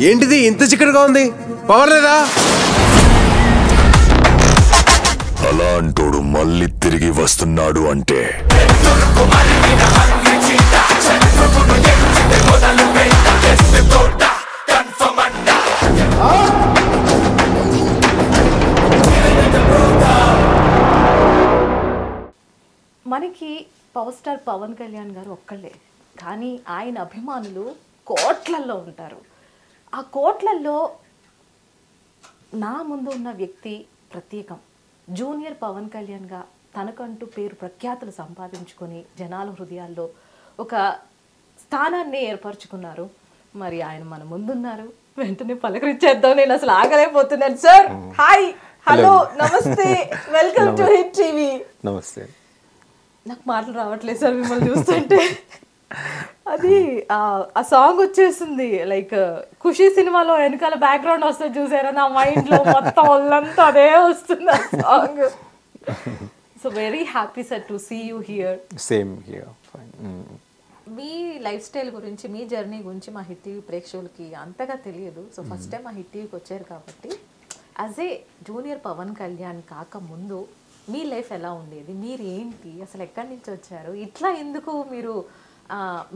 ఏంటిది ఇంత చిక్కడగా ఉంది? పవర్ లేదా? అలాంటోడు మళ్ళీ తిరిగి వస్తున్నాడు అంటే మనకి పవర్ స్టార్ పవన్ కళ్యాణ్ గారు ఒక్కళ్ళే, కానీ ఆయన అభిమానులు కోట్లల్లో ఉంటారు. ఆ కోట్లల్లో నా ముందు ఉన్న వ్యక్తి ప్రత్యేకం. జూనియర్ పవన్ కళ్యాణ్గా తనకంటూ పేరు ప్రఖ్యాతులు సంపాదించుకొని జనాల హృదయాల్లో ఒక స్థానాన్ని ఏర్పరచుకున్నారు. మరి ఆయన మన ముందున్నారు, వెంటనే పలకరించేద్దాం. నేను అసలు ఆగలేకపోతున్నాను. సార్ హాయ్, హలో, నమస్తే, వెల్కమ్ టు హిట్ టీవీ. నమస్తే. నాకు మాటలు రావట్లేదు సార్ మిమ్మల్ని చూస్తుంటే. అది ఆ సాంగ్ వచ్చేసింది, లైక్ ఖుషి సినిమాలో వెనకాల బ్యాక్గ్రౌండ్ వస్తుంది చూసారా, నా మైండ్ లో మొత్తం ఒళ్ళంతా అదే వస్తుంది ఆ song. So very happy sir to see you here. Same here. మీ లైఫ్ స్టైల్ గురించి, మీ జర్నీ గురించి మా హిట్ టీవీ ప్రేక్షకులకి అంతగా తెలియదు. సో ఫస్ట్ టైం మా హిట్ టీవీకి వచ్చారు కాబట్టి, as a junior Pavan Kalyan కాకముందు మీ లైఫ్ ఎలా ఉండేది, మీరు ఏంటి, అసలు ఎక్కడి నుంచి వచ్చారు, ఇట్లా ఎందుకు మీరు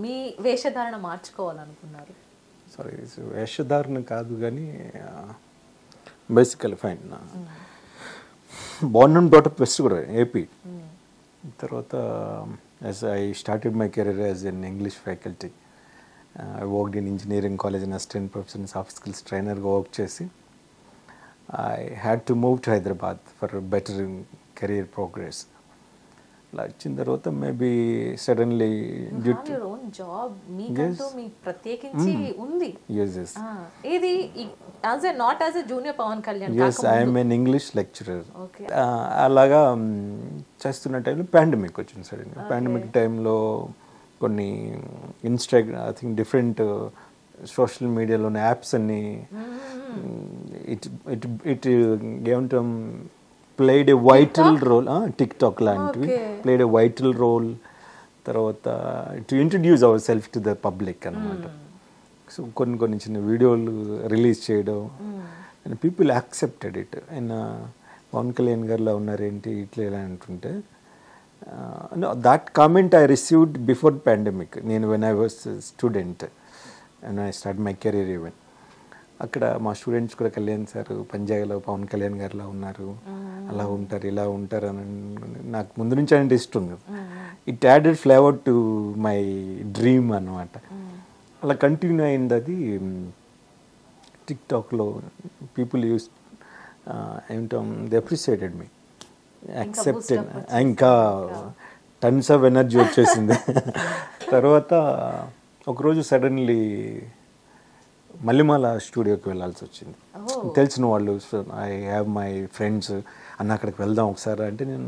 మీ వేషధారణ మార్చుకోవాలనుకున్నారు? సారీ, వేషధారణ కాదు కానీ basically fine. Born and brought up west కూడా ఏపీ. తర్వాత as I started my career as an English faculty. I worked in engineering college and assistant professor soft skills ట్రైనర్గా వర్క్ చేసి I had to move to Hyderabad for better career progress. వచ్చిన తర్వాత maybe suddenly due to your own job మీకంటూ మీ ప్రత్యేకించి ఉంది. ఇది as a not as a junior Pavan Kalyan. yes I am an English lecturer. అలాగా చేస్తున్న టైంలో పాండమిక్ వచ్చింది. సడన్గా పాండమిక్ టైంలో కొన్ని ఐ థింక్ డిఫరెంట్ సోషల్ మీడియాలోని యాప్స్ అన్ని ఇట్ ఏమంటాం played a vital role. TikTok లాంటివి ప్లేడ్ ఏ వైటల్ రోల్. తర్వాత to introduce our self to the public అనమాట. సో కొన్ని చిన్న వీడియోలు రిలీజ్ చేయడం అండ్ పీపుల్ యాక్సెప్టెడ్ ఇట్. ఆయన పవన్ కళ్యాణ్ గారిలో ఉన్నారేంటి ఇట్లా ఇలా అంటుంటే, that comment I received before pandemic. నేను when I was student and I start my career even. అక్కడ మా స్టూడెంట్స్ కూడా కళ్యాణ్ సార్ పంజాబ్లో పవన్ కళ్యాణ్ గారిలా ఉన్నారు, అలా ఉంటారు, ఇలా ఉంటారు అని నాకు ముందు నుంచి అంటే ఇష్టం కదా. It added flavour to my dream అనమాట. అలా కంటిన్యూ అయింది. అది టిక్టాక్లో పీపుల్ యూస్ ఏమిటం దే అప్రిషియేటెడ్ మీ, యాక్సెప్టెడ్. ఇంకా టన్స్ ఆఫ్ ఎనర్జీ వచ్చేసింది. తర్వాత ఒకరోజు సడన్లీ మల్లిమాల స్టూడియోకి వెళ్ళాల్సి వచ్చింది. తెలిసిన వాళ్ళు, ఐ హ్యావ్ మై ఫ్రెండ్స్, అన్న అక్కడికి వెళ్దాం ఒకసారి అంటే నేను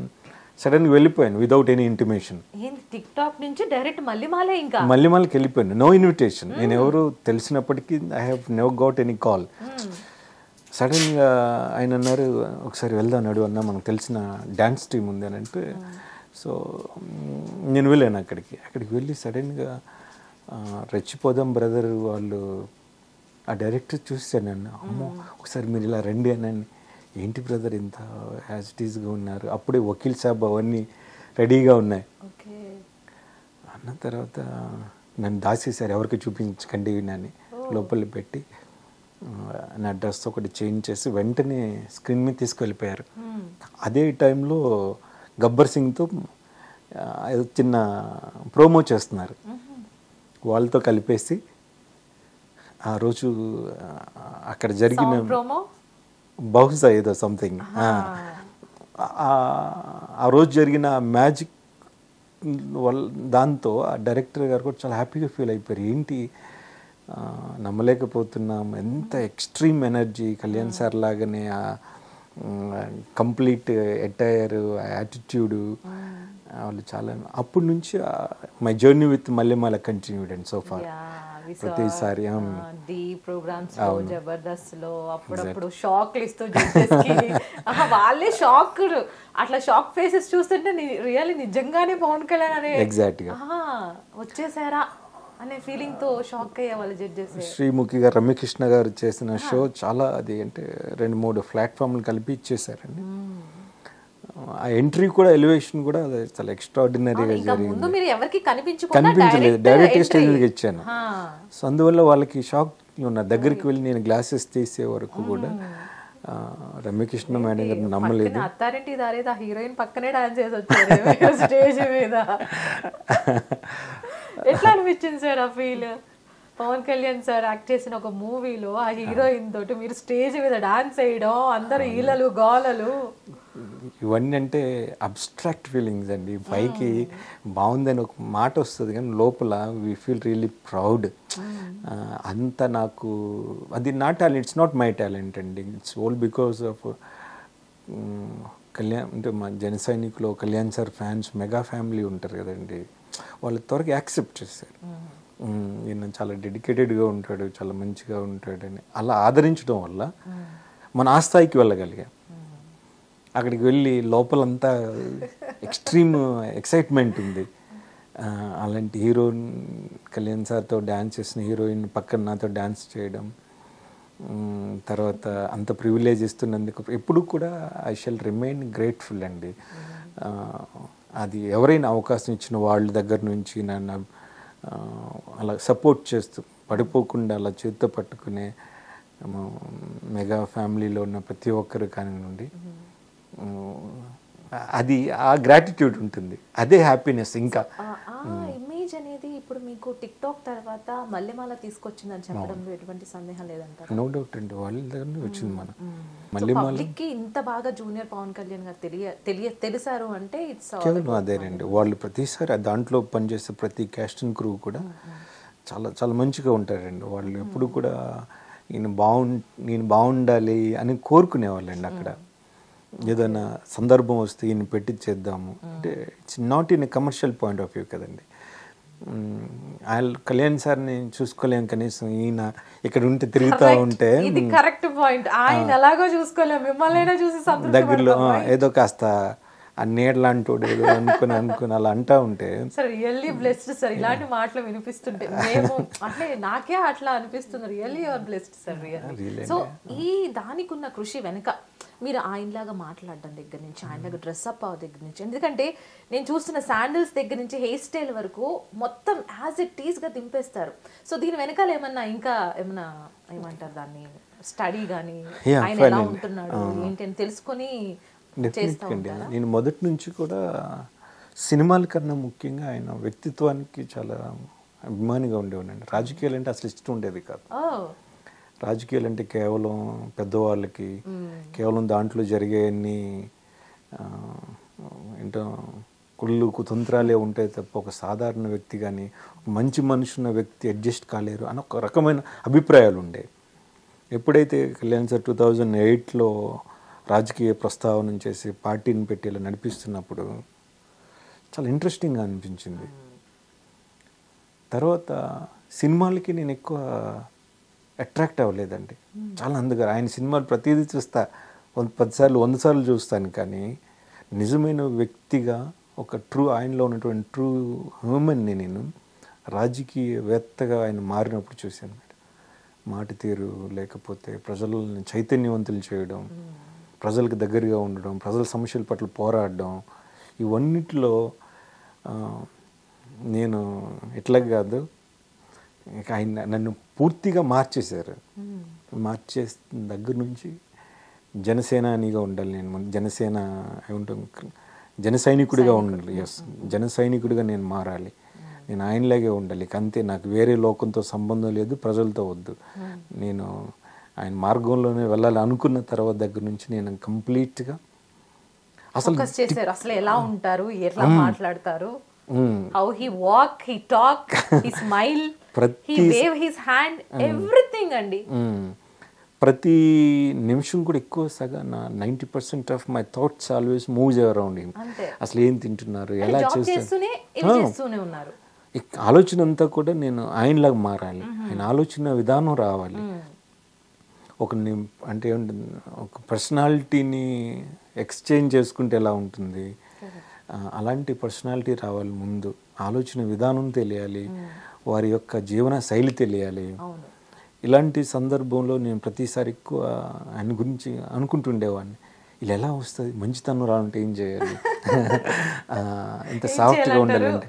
సడన్గా వెళ్ళిపోయాను వితౌట్ ఎనీ ఇంటిమేషన్. టిక్టాక్ నుంచి డైరెక్ట్ మల్లిమాలే, ఇంకా మల్లిమాలకి వెళ్ళిపోయాను, నో ఇన్విటేషన్. నేను ఎవరు తెలిసినప్పటికీ I have never got any call. సడన్గా ఆయన అన్నారు ఒకసారి వెళ్దాం నడు అన్న, మనకు తెలిసిన డ్యాన్స్ టీం ఉంది అని అంటే, సో నేను వెళ్ళాను అక్కడికి వెళ్ళి సడన్గా రెచ్చిపోదాం బ్రదర్ వాళ్ళు ఆ డైరెక్టర్ చూసాను నన్ను. అమ్మో ఒకసారి మీరు ఇలా రండి అని. ఏంటి బ్రదర్ ఇంత యాజ్ ఇట్ ఈస్గా ఉన్నారు, అప్పుడే వకీల్ సాబ్ అవన్నీ రెడీగా ఉన్నాయి అన్న. తర్వాత నన్ను దాచేశారు, ఎవరికి చూపించకండి అని లోపల పెట్టి నా డ్రెస్ ఒకటి చేంజ్ చేసి వెంటనే స్క్రీన్ మీద తీసుకువెళ్ళిపోయారు. అదే టైంలో గబ్బర్ సింగ్తో చిన్న ప్రోమో చేస్తున్నారు, వాళ్ళతో కలిపేసి ఆ రోజు అక్కడ జరిగిన బహుశా ఏదో సంథింగ్ ఆ రోజు జరిగిన మ్యాజిక్ వల్ల దాంతో ఆ డైరెక్టర్ గారు కూడా చాలా హ్యాపీగా ఫీల్ అయిపోయారు. ఏంటి నమ్మలేకపోతున్నాం, ఎంత ఎక్స్ట్రీమ్ ఎనర్జీ కళ్యాణ్ సార్ లాగానే ఆ కంప్లీట్ ఎటైర్, యాటిట్యూడు వాళ్ళు చాలా. అప్పటి నుంచి my journey with Mallemala continued and so far. ప్రతిసారి ప్రోగ్రామ్స్ లో, జబర్దస్త్ లో అప్పుడప్పుడు షాక్లు ఇస్తూ వాళ్ళే షాక్, అట్లా షాక్ ఫేసెస్ చూస్తుంటే రియల్లీ నిజంగానే పవన్ కళ్యాణ్ అనే ఎగ్జాక్ట్ గా వచ్చేసారా అనే ఫీలింగ్ తో షాక్ అయ్యే వాళ్ళు జడ్జెస్. శ్రీముఖి గారు, రమ్యకృష్ణ గారు చేసిన షో చాలా అది అంటే 2-3 ప్లాట్ఫామ్లు కలిపి ఇచ్చేసారండి. ఆ ఎంట్రీ కూడా ఎలివేషన్ కూడా అది చాలా ఎక్స్ట్రాడినరీగా జరిగింది. మీరు ఎవరికి కనిపించలేదు, డైరెక్ట్ స్టేజ్ మీదకి ఇచ్చాను. సో అందువల్ల వాళ్ళకి షాక్ ఉన్నారు. దగ్గరికి వెళ్ళి నేను గ్లాసెస్ తీసే వరకు కూడా రమ్యకృష్ణ మేడం గారు నమ్మలేదు. అత్తారింటి దారేది ఆ హీరోయిన్ పక్కనే డాన్స్ చేసి వచ్చారు స్టేజ్ మీద. ఎట్లా అనిపించింది సార్ ఆ feel? Pavan Kalyan sir act చేసిన ఒక మూవీలో ఆ హీరోయిన్ తోటి మీరు స్టేజ్ మీద డాన్స్ వేయడం, అందరు ఈలలు గోలలు, ఇవన్నీ అంటే అబ్స్ట్రాక్ట్ ఫీలింగ్స్ అండి. పైకి బాగుందని ఒక మాట వస్తుంది కానీ లోపల వీ ఫీల్ రియల్లీ ప్రౌడ్. అంత నాకు అది నా talent, it's not my talent అండి. It's all because of Kalyan అంటే మా జన సైనికులు Kalyan sir fans mega family ఉంటారు కదండి, వాళ్ళు త్వరగా యాక్సెప్ట్ చేశారు. ఈయన చాలా డెడికేటెడ్గా ఉంటాడు, చాలా మంచిగా ఉంటాడని అలా ఆదరించడం వల్ల మన ఆ స్థాయికి వెళ్ళగలిగాం. అక్కడికి వెళ్ళి లోపలంతా ఎక్స్ట్రీమ్ ఎక్సైట్మెంట్ ఉంది. అలాంటి హీరోయిన్ కళ్యాణ్ సార్తో డ్యాన్స్ చేసిన హీరోయిన్ పక్కన నాతో డ్యాన్స్ చేయడం, తర్వాత అంత ప్రివిలేజ్ ఇస్తున్నందుకు ఎప్పుడు కూడా ఐ షల్ రిమైన్ గ్రేట్ఫుల్ అండి. అది ఎవరైనా అవకాశం ఇచ్చిన వాళ్ళ దగ్గర నుంచి నన్ను అలా సపోర్ట్ చేస్తూ పడిపోకుండా అలా చేత్తో పట్టుకునే మెగా ఫ్యామిలీలో ఉన్న ప్రతి ఒక్కరు కానివ్వండి, అది ఆ గ్రాటిట్యూడ్ ఉంటుంది, అదే హ్యాపీనెస్. ఇంకా ఇమేజ్ అనేది ఇప్పుడు మీకు టిక్ టాక్ తర్వాత మల్లెమాల తీసుకొచ్చిందని చెప్పడంలో ఎటువంటి సందేహం లేదంటారు? నో డౌట్ అండి, వాళ్ళ దగ్గర వచ్చింది మన మల్లెమాలకి. ఇంత బాగా జూనియర్ పవన్ కళ్యాణ్ గారు తెలిసారు అంటే ఇట్స్ కేవలం అదేనండి. వాళ్ళు ప్రతిసారి దాంట్లో పనిచేసే ప్రతి క్యాస్ట్ అండ్ క్రూ కూడా చాలా చాలా మంచిగా ఉంటారండి. వాళ్ళు ఎప్పుడు కూడా నేను బాగుండాలి అని కోరుకునేవాళ్ళండి. అక్కడ ఏదైనా సందర్భం వస్తే ఈయన పెట్టి చేద్దాము అంటే it's not in a commercial point of view కదండి. కళ్యాణ్ సార్ని చూసుకోలేం, కనీసం ఈయన ఇక్కడ ఉంటే తిరుగుతూ ఉంటే కరెక్ట్ పాయింట్. ఆయన ఎలాగో చూసుకోలేం, మిమ్మల్ని చూసి దగ్గరలో ఏదో కాస్త ఆ నీడలాంటోడు ఏదో అనుకుని అలా అంటా ఉంటే సార్ రియల్లీ బ్లెస్డ్ సార్. ఇలాంటి మాటలు వినిపిస్తుంటే మేము అంటే నాకే అట్లా అనిపిస్తుంది. Really your blessed sir, really. So ఈ దానికి ఉన్న కృషి వెనుక మీరు ఆయనలాగా మాట్లాడడం దగ్గర నుంచి, ఆయనలాగా డ్రెస్అప్ అవ దగ్గర నుంచి, ఎందుకంటే నేను చూస్తున్న శాండిల్స్ దగ్గర నుంచి హెయిర్ స్టైల్ వరకు మొత్తం యాజ్ ఇట్ ఈస్గా దింపేస్తారు. సో దీని వెనకాల ఏమన్నా ఇంకా ఏమన్నా ఏమంటారు దాన్ని స్టడీ కానీ ఆయన ఎలా ఉంటున్నాడు ఏంటి అని తెలుసుకొని చేస్తూ ఉంటారా? నేను మొదటి నుంచి కూడా సినిమాల కన్నా ముఖ్యంగా ఆయన వ్యక్తిత్వానికి చాలా అభిమానిగా ఉండేవాడిని. రాజకీయాలు అంటే అసలు ఇష్టం ఉండేది కాదు. రాజకీయాలు అంటే కేవలం పెద్దవాళ్ళకి, కేవలం దాంట్లో జరిగేవన్నీ ఏంటో కుళ్ళు కుతంత్రాలే ఉంటాయి తప్ప ఒక సాధారణ వ్యక్తి కానీ మంచి మనిషి ఉన్న వ్యక్తి అడ్జస్ట్ కాలేరు అని ఒక రకమైన అభిప్రాయాలు ఉండేవి. ఎప్పుడైతే కళ్యాణ్ సార్ 2008లో రాజకీయ ప్రస్తావన చేసి పార్టీని పెట్టి ఇలా నడిపిస్తున్నప్పుడు చాలా ఇంట్రెస్టింగ్గా అనిపించింది. తర్వాత సినిమాలకి నేను ఎక్కువ అట్రాక్ట్ అవ్వలేదండి. చాలా అందుగా ఆయన సినిమాలు ప్రతిదీ చూస్తా, 10 సార్లు 100 సార్లు చూస్తాను, కానీ నిజమైన వ్యక్తిగా ఒక ఆయనలో ఉన్నటువంటి ట్రూ హ్యూమన్ని నేను రాజకీయవేత్తగా ఆయన మారినప్పుడు చూశాను. మాట తీరు, లేకపోతే ప్రజలను చైతన్యవంతులు చేయడం, ప్రజలకు దగ్గరగా ఉండడం, ప్రజల సమస్యల పట్ల పోరాడడం, ఇవన్నిటిలో నేను ఇట్లా కాదు, ఆయన నన్ను పూర్తిగా మార్చేశారు. మార్చేసిన దగ్గర నుంచి జనసేనానిగా ఉండాలి, నేను జనసేన జన సైనికుడిగా ఉండాలి. ఎస్, జన సైనికుడిగా నేను మారాలి, నేను ఆయనలాగే ఉండాలి, అంతే. నాకు వేరే లోకంతో సంబంధం లేదు, ప్రజలతో వద్దు, నేను ఆయన మార్గంలోనే వెళ్ళాలి అనుకున్న తర్వాత దగ్గర నుంచి నేను కంప్లీట్గా అసలు ఎలా ఉంటారు, ఎట్లా మాట్లాడతారు, how he walk, he talk, he smile, he wave his hand, everything అండి. ప్రతి నిమిషం కూడా ఎక్కువ సగా 90% of my thoughts always moves around him. అసలు ఏం తింటున్నారు, ఎలా చేస్తున్నారు, ఆలోచన అంతా కూడా నేను ఆయనలాగా మారాలి, ఆయన ఆలోచన విధానం రావాలి. అంటే ఏముంటుంది, ఒక పర్సనాలిటీని ఎక్స్చేంజ్ చేసుకుంటే ఎలా ఉంటుంది, అలాంటి పర్సనాలిటీ రావాలి. ముందు ఆలోచన విధానం తెలియాలి, వారి యొక్క జీవన శైలి తెలియాలి. ఇలాంటి సందర్భంలో నేను ప్రతిసారి ఎక్కువ ఆయన గురించి అనుకుంటుండేవాడిని, ఇలా ఎలా వస్తుంది, మంచితనం రావాలంటే ఏం చేయాలి, ఇంత సాఫ్ట్గా ఉండాలంటే.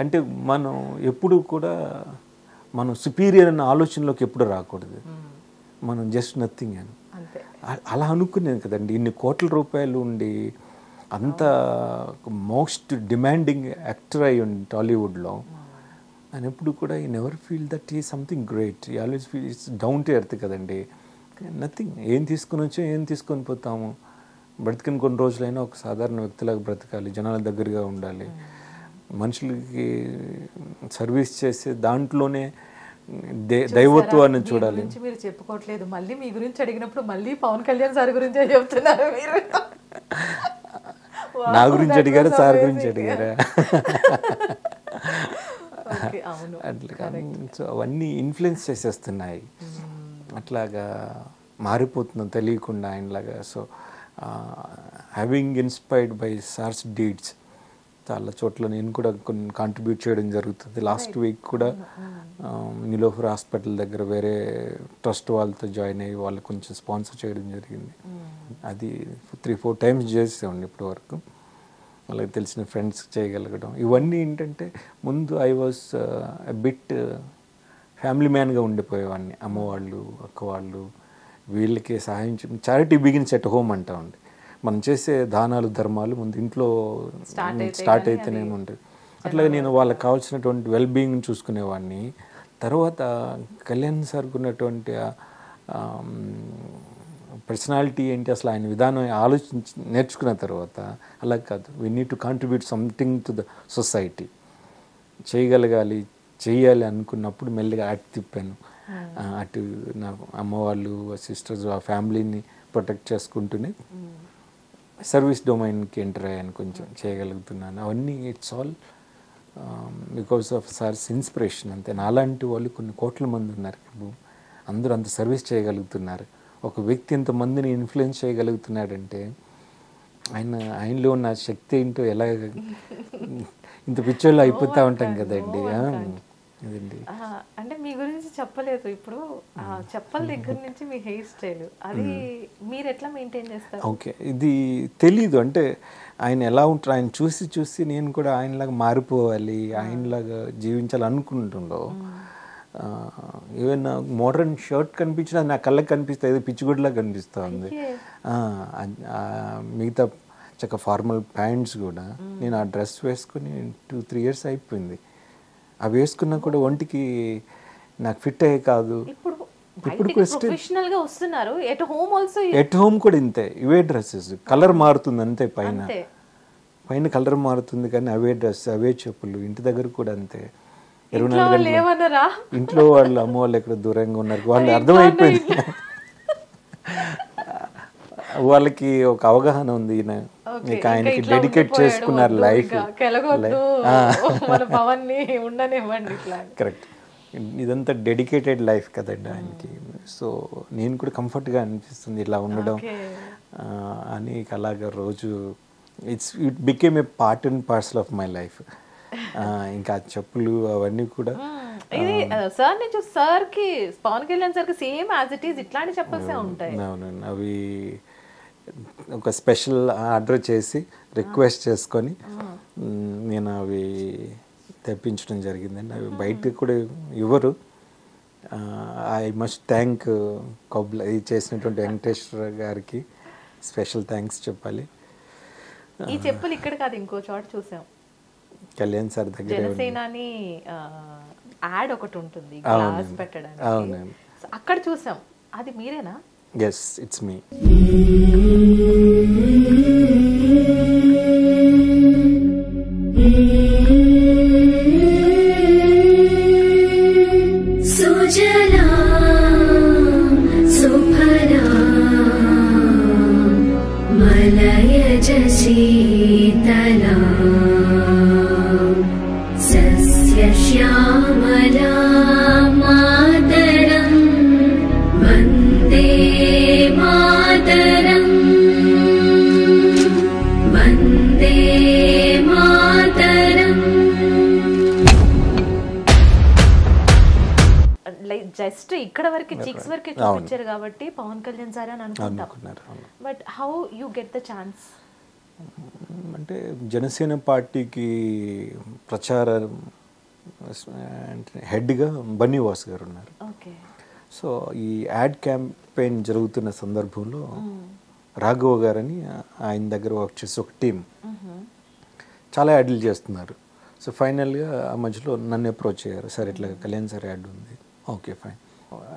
అంటే మనం ఎప్పుడు కూడా మనం సుపీరియర్ అన్న ఆలోచనలోకి ఎప్పుడు రాకూడదు, మనం జస్ట్ నథింగ్ అని అలా అనుకునేది కదండి. ఇన్ని కోట్ల రూపాయలు ఉండి అంత మోస్ట్ డిమాండింగ్ యాక్టర్ అయ్యి ఉండి టాలీవుడ్లో, అండ్ ఎప్పుడు కూడా ఈ నెవర్ ఫీల్ దట్ ఈ సంథింగ్ గ్రేట్, ఈ always feel it's down to earth కదండి. నథింగ్, ఏం తీసుకొని వచ్చో ఏం తీసుకొని పోతాము, బ్రతికిన కొన్ని రోజులైనా ఒక సాధారణ వ్యక్తిలాగా బ్రతకాలి, జనాల దగ్గరగా ఉండాలి, మనుషులకి సర్వీస్ చేసే దాంట్లోనే దైవత్వాన్ని చూడాలి. మీరు చెప్పుకోవట్లేదు, మళ్ళీ మీ గురించి అడిగినప్పుడు మళ్ళీ పవన్ కళ్యాణ్ సార్ గురించే చెప్తున్నారు మీరు. నా గురించి అడిగారా, సార్ గురించి అడిగారా? అట్లా సో అవన్నీ ఇన్ఫ్లుయెన్స్ చేసేస్తున్నాయి, అట్లాగా మారిపోతున్నాం తెలియకుండా ఆయనలాగా. So having inspired by sir's deeds చాలా చోట్ల నేను కూడా కొన్ని కాంట్రిబ్యూట్ చేయడం జరుగుతుంది. లాస్ట్ వీక్ కూడా నిలోఫర్ హాస్పిటల్ దగ్గర వేరే ట్రస్ట్ వాళ్ళతో జాయిన్ అయ్యి వాళ్ళకి కొంచెం స్పాన్సర్ చేయడం జరిగింది. అది 3-4 times చేసామండి ఇప్పటి వరకు. వాళ్ళకి తెలిసిన ఫ్రెండ్స్ చేయగలగడం ఇవన్నీ ఏంటంటే, ముందు ఐ వాజ్ బిట్ ఫ్యామిలీ మ్యాన్గా ఉండిపోయేవాడిని. అమ్మవాళ్ళు, అక్క వాళ్ళు, వీళ్ళకి సహాయం చారిటీ బిగిన్స్ ఎట్ హోమ్ అంటామండి. మనం చేసే దానాలు ధర్మాలు ముందు ఇంట్లో స్టార్ట్ అయితేనే ఉంటుంది. అట్లాగే నేను వాళ్ళకి కావాల్సినటువంటి వెల్బీయింగ్ చూసుకునేవాడిని. తర్వాత కళ్యాణ్ సార్కి ఉన్నటువంటి పర్సనాలిటీ ఏంటి, అసలు ఆయన విధానం ఆలోచించి నేర్చుకున్న తర్వాత అలా కాదు, we need to contribute something to the society, చేయగలగాలి, చేయాలి అనుకున్నప్పుడు మెల్లిగా అటు తిప్పాను. అటు నా అమ్మవాళ్ళు, సిస్టర్స్, ఆ ఫ్యామిలీని ప్రొటెక్ట్ చేసుకుంటూనే సర్వీస్ డొమైన్కి ఎంటర్ అయ్యాను, కొంచెం చేయగలుగుతున్నాను. అవన్నీ it's all because of sir's inspiration అంతే. నాలాంటి వాళ్ళు కొన్ని కోట్ల మంది ఉన్నారు, అందరూ అంత సర్వీస్ చేయగలుగుతున్నారు. ఒక వ్యక్తి ఎంతమందిని ఇన్ఫ్లుయెన్స్ చేయగలుగుతున్నాడంటే ఆయనలో ఉన్న శక్తి ఏంటో, ఎలా ఇంత పిచ్చోళ్ళు అయిపోతూ ఉంటాం కదండి. అదండి. అంటే మీ గురించి చెప్పలేదు, ఇప్పుడు చెప్పల దగ్గర నుంచి మీ హెయిర్ స్టైల్ అది మీరు ఎట్లా మెయింటైన్ చేస్తారు? ఓకే, ఇది తెలీదు. అంటే ఆయన ఎలా ఉంటారు, ఆయన చూసి చూసి నేను కూడా ఆయనలాగా మారిపోవాలి, ఆయనలాగా జీవించాలి అనుకుంటుండో. ఈవెన్ మోడర్న్ షర్ట్ కనిపించినా నా కళ్ళకి కనిపిస్తుంది, ఏదో పిచ్చిగుడ్లా కనిపిస్తూ ఉంది. మిగతా చక్క ఫార్మల్ ప్యాంట్స్ కూడా నేను ఆ డ్రెస్ వేసుకుని 2-3 years అయిపోయింది. అవి వేసుకున్నా కూడా ఒంటికి నాకు ఫిట్ అయ్యే కాదు. ఇప్పుడు ప్రొఫెషనల్ గా వస్తున్నారు. ఎట్ హోమ్ కూడా ఇంతే, ఇవే డ్రెస్సెస్, కలర్ మారుతుంది అంతే, పైన కలర్ మారుతుంది కానీ అవే డ్రెస్, అవే చెప్పులు. ఇంటి దగ్గర కూడా అంతే. 24 గంటలు ఇంట్లో వాళ్ళు, అమ్మ వాళ్ళు ఎక్కడ దూరంగా ఉన్నారు, వాళ్ళు అర్థమైపోయింది. వాళ్ళకి ఒక అవగాహన ఉంది, ఇక ఆయనకి డెడికేట్ చేసుకున్నారు లైఫ్. కరెక్ట్, ఇదంతా డెడికేటెడ్ లైఫ్ కదండి ఆయనకి. సో నేను కూడా కంఫర్ట్గా అనిపిస్తుంది ఇలా ఉండడం అని. అలాగా రోజు it became a part and parcel of my life. ఇంకా చెప్పులు అవన్నీ కూడా సార్ నుంచి సార్ కి, పవన్ కళ్యాణ్ సార్ కి సేమ్ యాజ్ ఇట్ ఈస్ ఇట్లాంటి చెప్పల్సే ఉంటాయి. అవునండి, అవి ఒక స్పెషల్ ఆర్డర్ చేసి రిక్వెస్ట్ చేసుకొని నేను అవి తెప్పించడం జరిగిందండి. అవి బయటకు కూడా ఇవ్వరు. ఐ మస్ట్ థ్యాంక్ ఇది చేసినటువంటి వెంకటేశ్వర గారికి స్పెషల్ థ్యాంక్స్ చెప్పాలి. ఈ చెప్పులు ఇక్కడ కాదు, ఇంకో చోట చూసాం, కళ్యాణ్ సార్ దగ్గర జనసేనాని యాడ్ ఒకటి ఉంటుంది గ్లాస్ పెట్టడానికి, అక్కడ చూసాం. అది మీరేనా? Yes, it's me. Sujala Suphana Malaya Jasitala Sasya Shyamala Madaram Vande Mataram Vande Mataram just ఇక్కడ వరకు చిక్స్ వరకే చూపించారు కాబట్టి పవన్ కళ్యాణ్ సార్ అని అనుకుంటాం. అనుకున్నారు. But how you get the chance? అంటే జనసేన పార్టీకి ప్రచార హెడ్గా బన్నీవాస్ గారు ఉన్నారు. ఓకే. సో ఈ యాడ్ క్యాంపెయిన్ జరుగుతున్న సందర్భంలో రాఘవ గారని ఆయన దగ్గర వర్క్ చేసే ఒక టీం చాలా యాడ్లు చేస్తున్నారు. సో ఫైనల్గా ఆ మధ్యలో నన్ను అప్రోచ్ అయ్యారు, సార్ ఇట్లా కళ్యాణ్ సార్ యాడ్ ఉంది. Okay fine.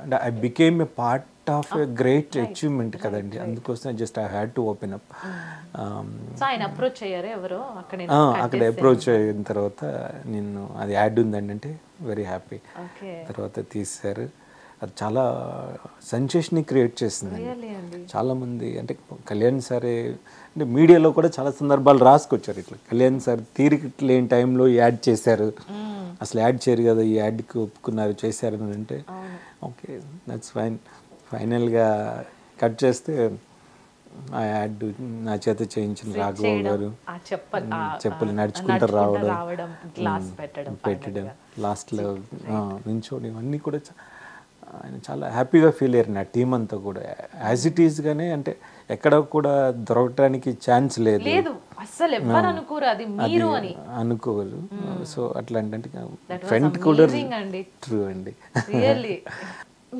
And I became a part of a great achievement కదండి, అందుకోసం just I had to open up. ఆయన అప్రోచ్ అయ్యారు ఎవరో అక్కడ అప్రోచ్ అయిన తర్వాత నేను అది యాడ్ ఉందండి అంటే వెరీ హ్యాపీ. తర్వాత తీశారు, అది చాలా సెన్సేషన్ క్రియేట్ చేసింది. చాలామంది అంటే కళ్యాణ్ సారే అంటే మీడియాలో కూడా చాలా సందర్భాలు రాసుకొచ్చారు, ఇట్లా కళ్యాణ్ సార్ తీరిక లేని టైంలో యాడ్ చేశారు, అసలు యాడ్ చేయరు కదా ఈ యాడ్కి ఒప్పుకున్నారు చేశారు అని అంటే ఓకే దట్స్ ఫైన్. ఫైనల్గా కట్ చేస్తే ఆ యాడ్ నా చేత చేయించిన రాఘవ గారు చెప్పులు నడుచుకుంటూ రావడం పెట్టడం లాస్ట్లో నించోడి ఇవన్నీ కూడా ఆయన చాలా హ్యాపీగా ఫీల్ అయ్యారు. నా టీం అంతా కూడా యాజ్ ఇట్ ఈస్గానే, అంటే ఎక్కడ కూడా దొరకడానికి ఛాన్స్ లేదు, అనుకోరు. సో అట్లా అంటే ఫ్రెండ్ కూడా ట్రూ అండి.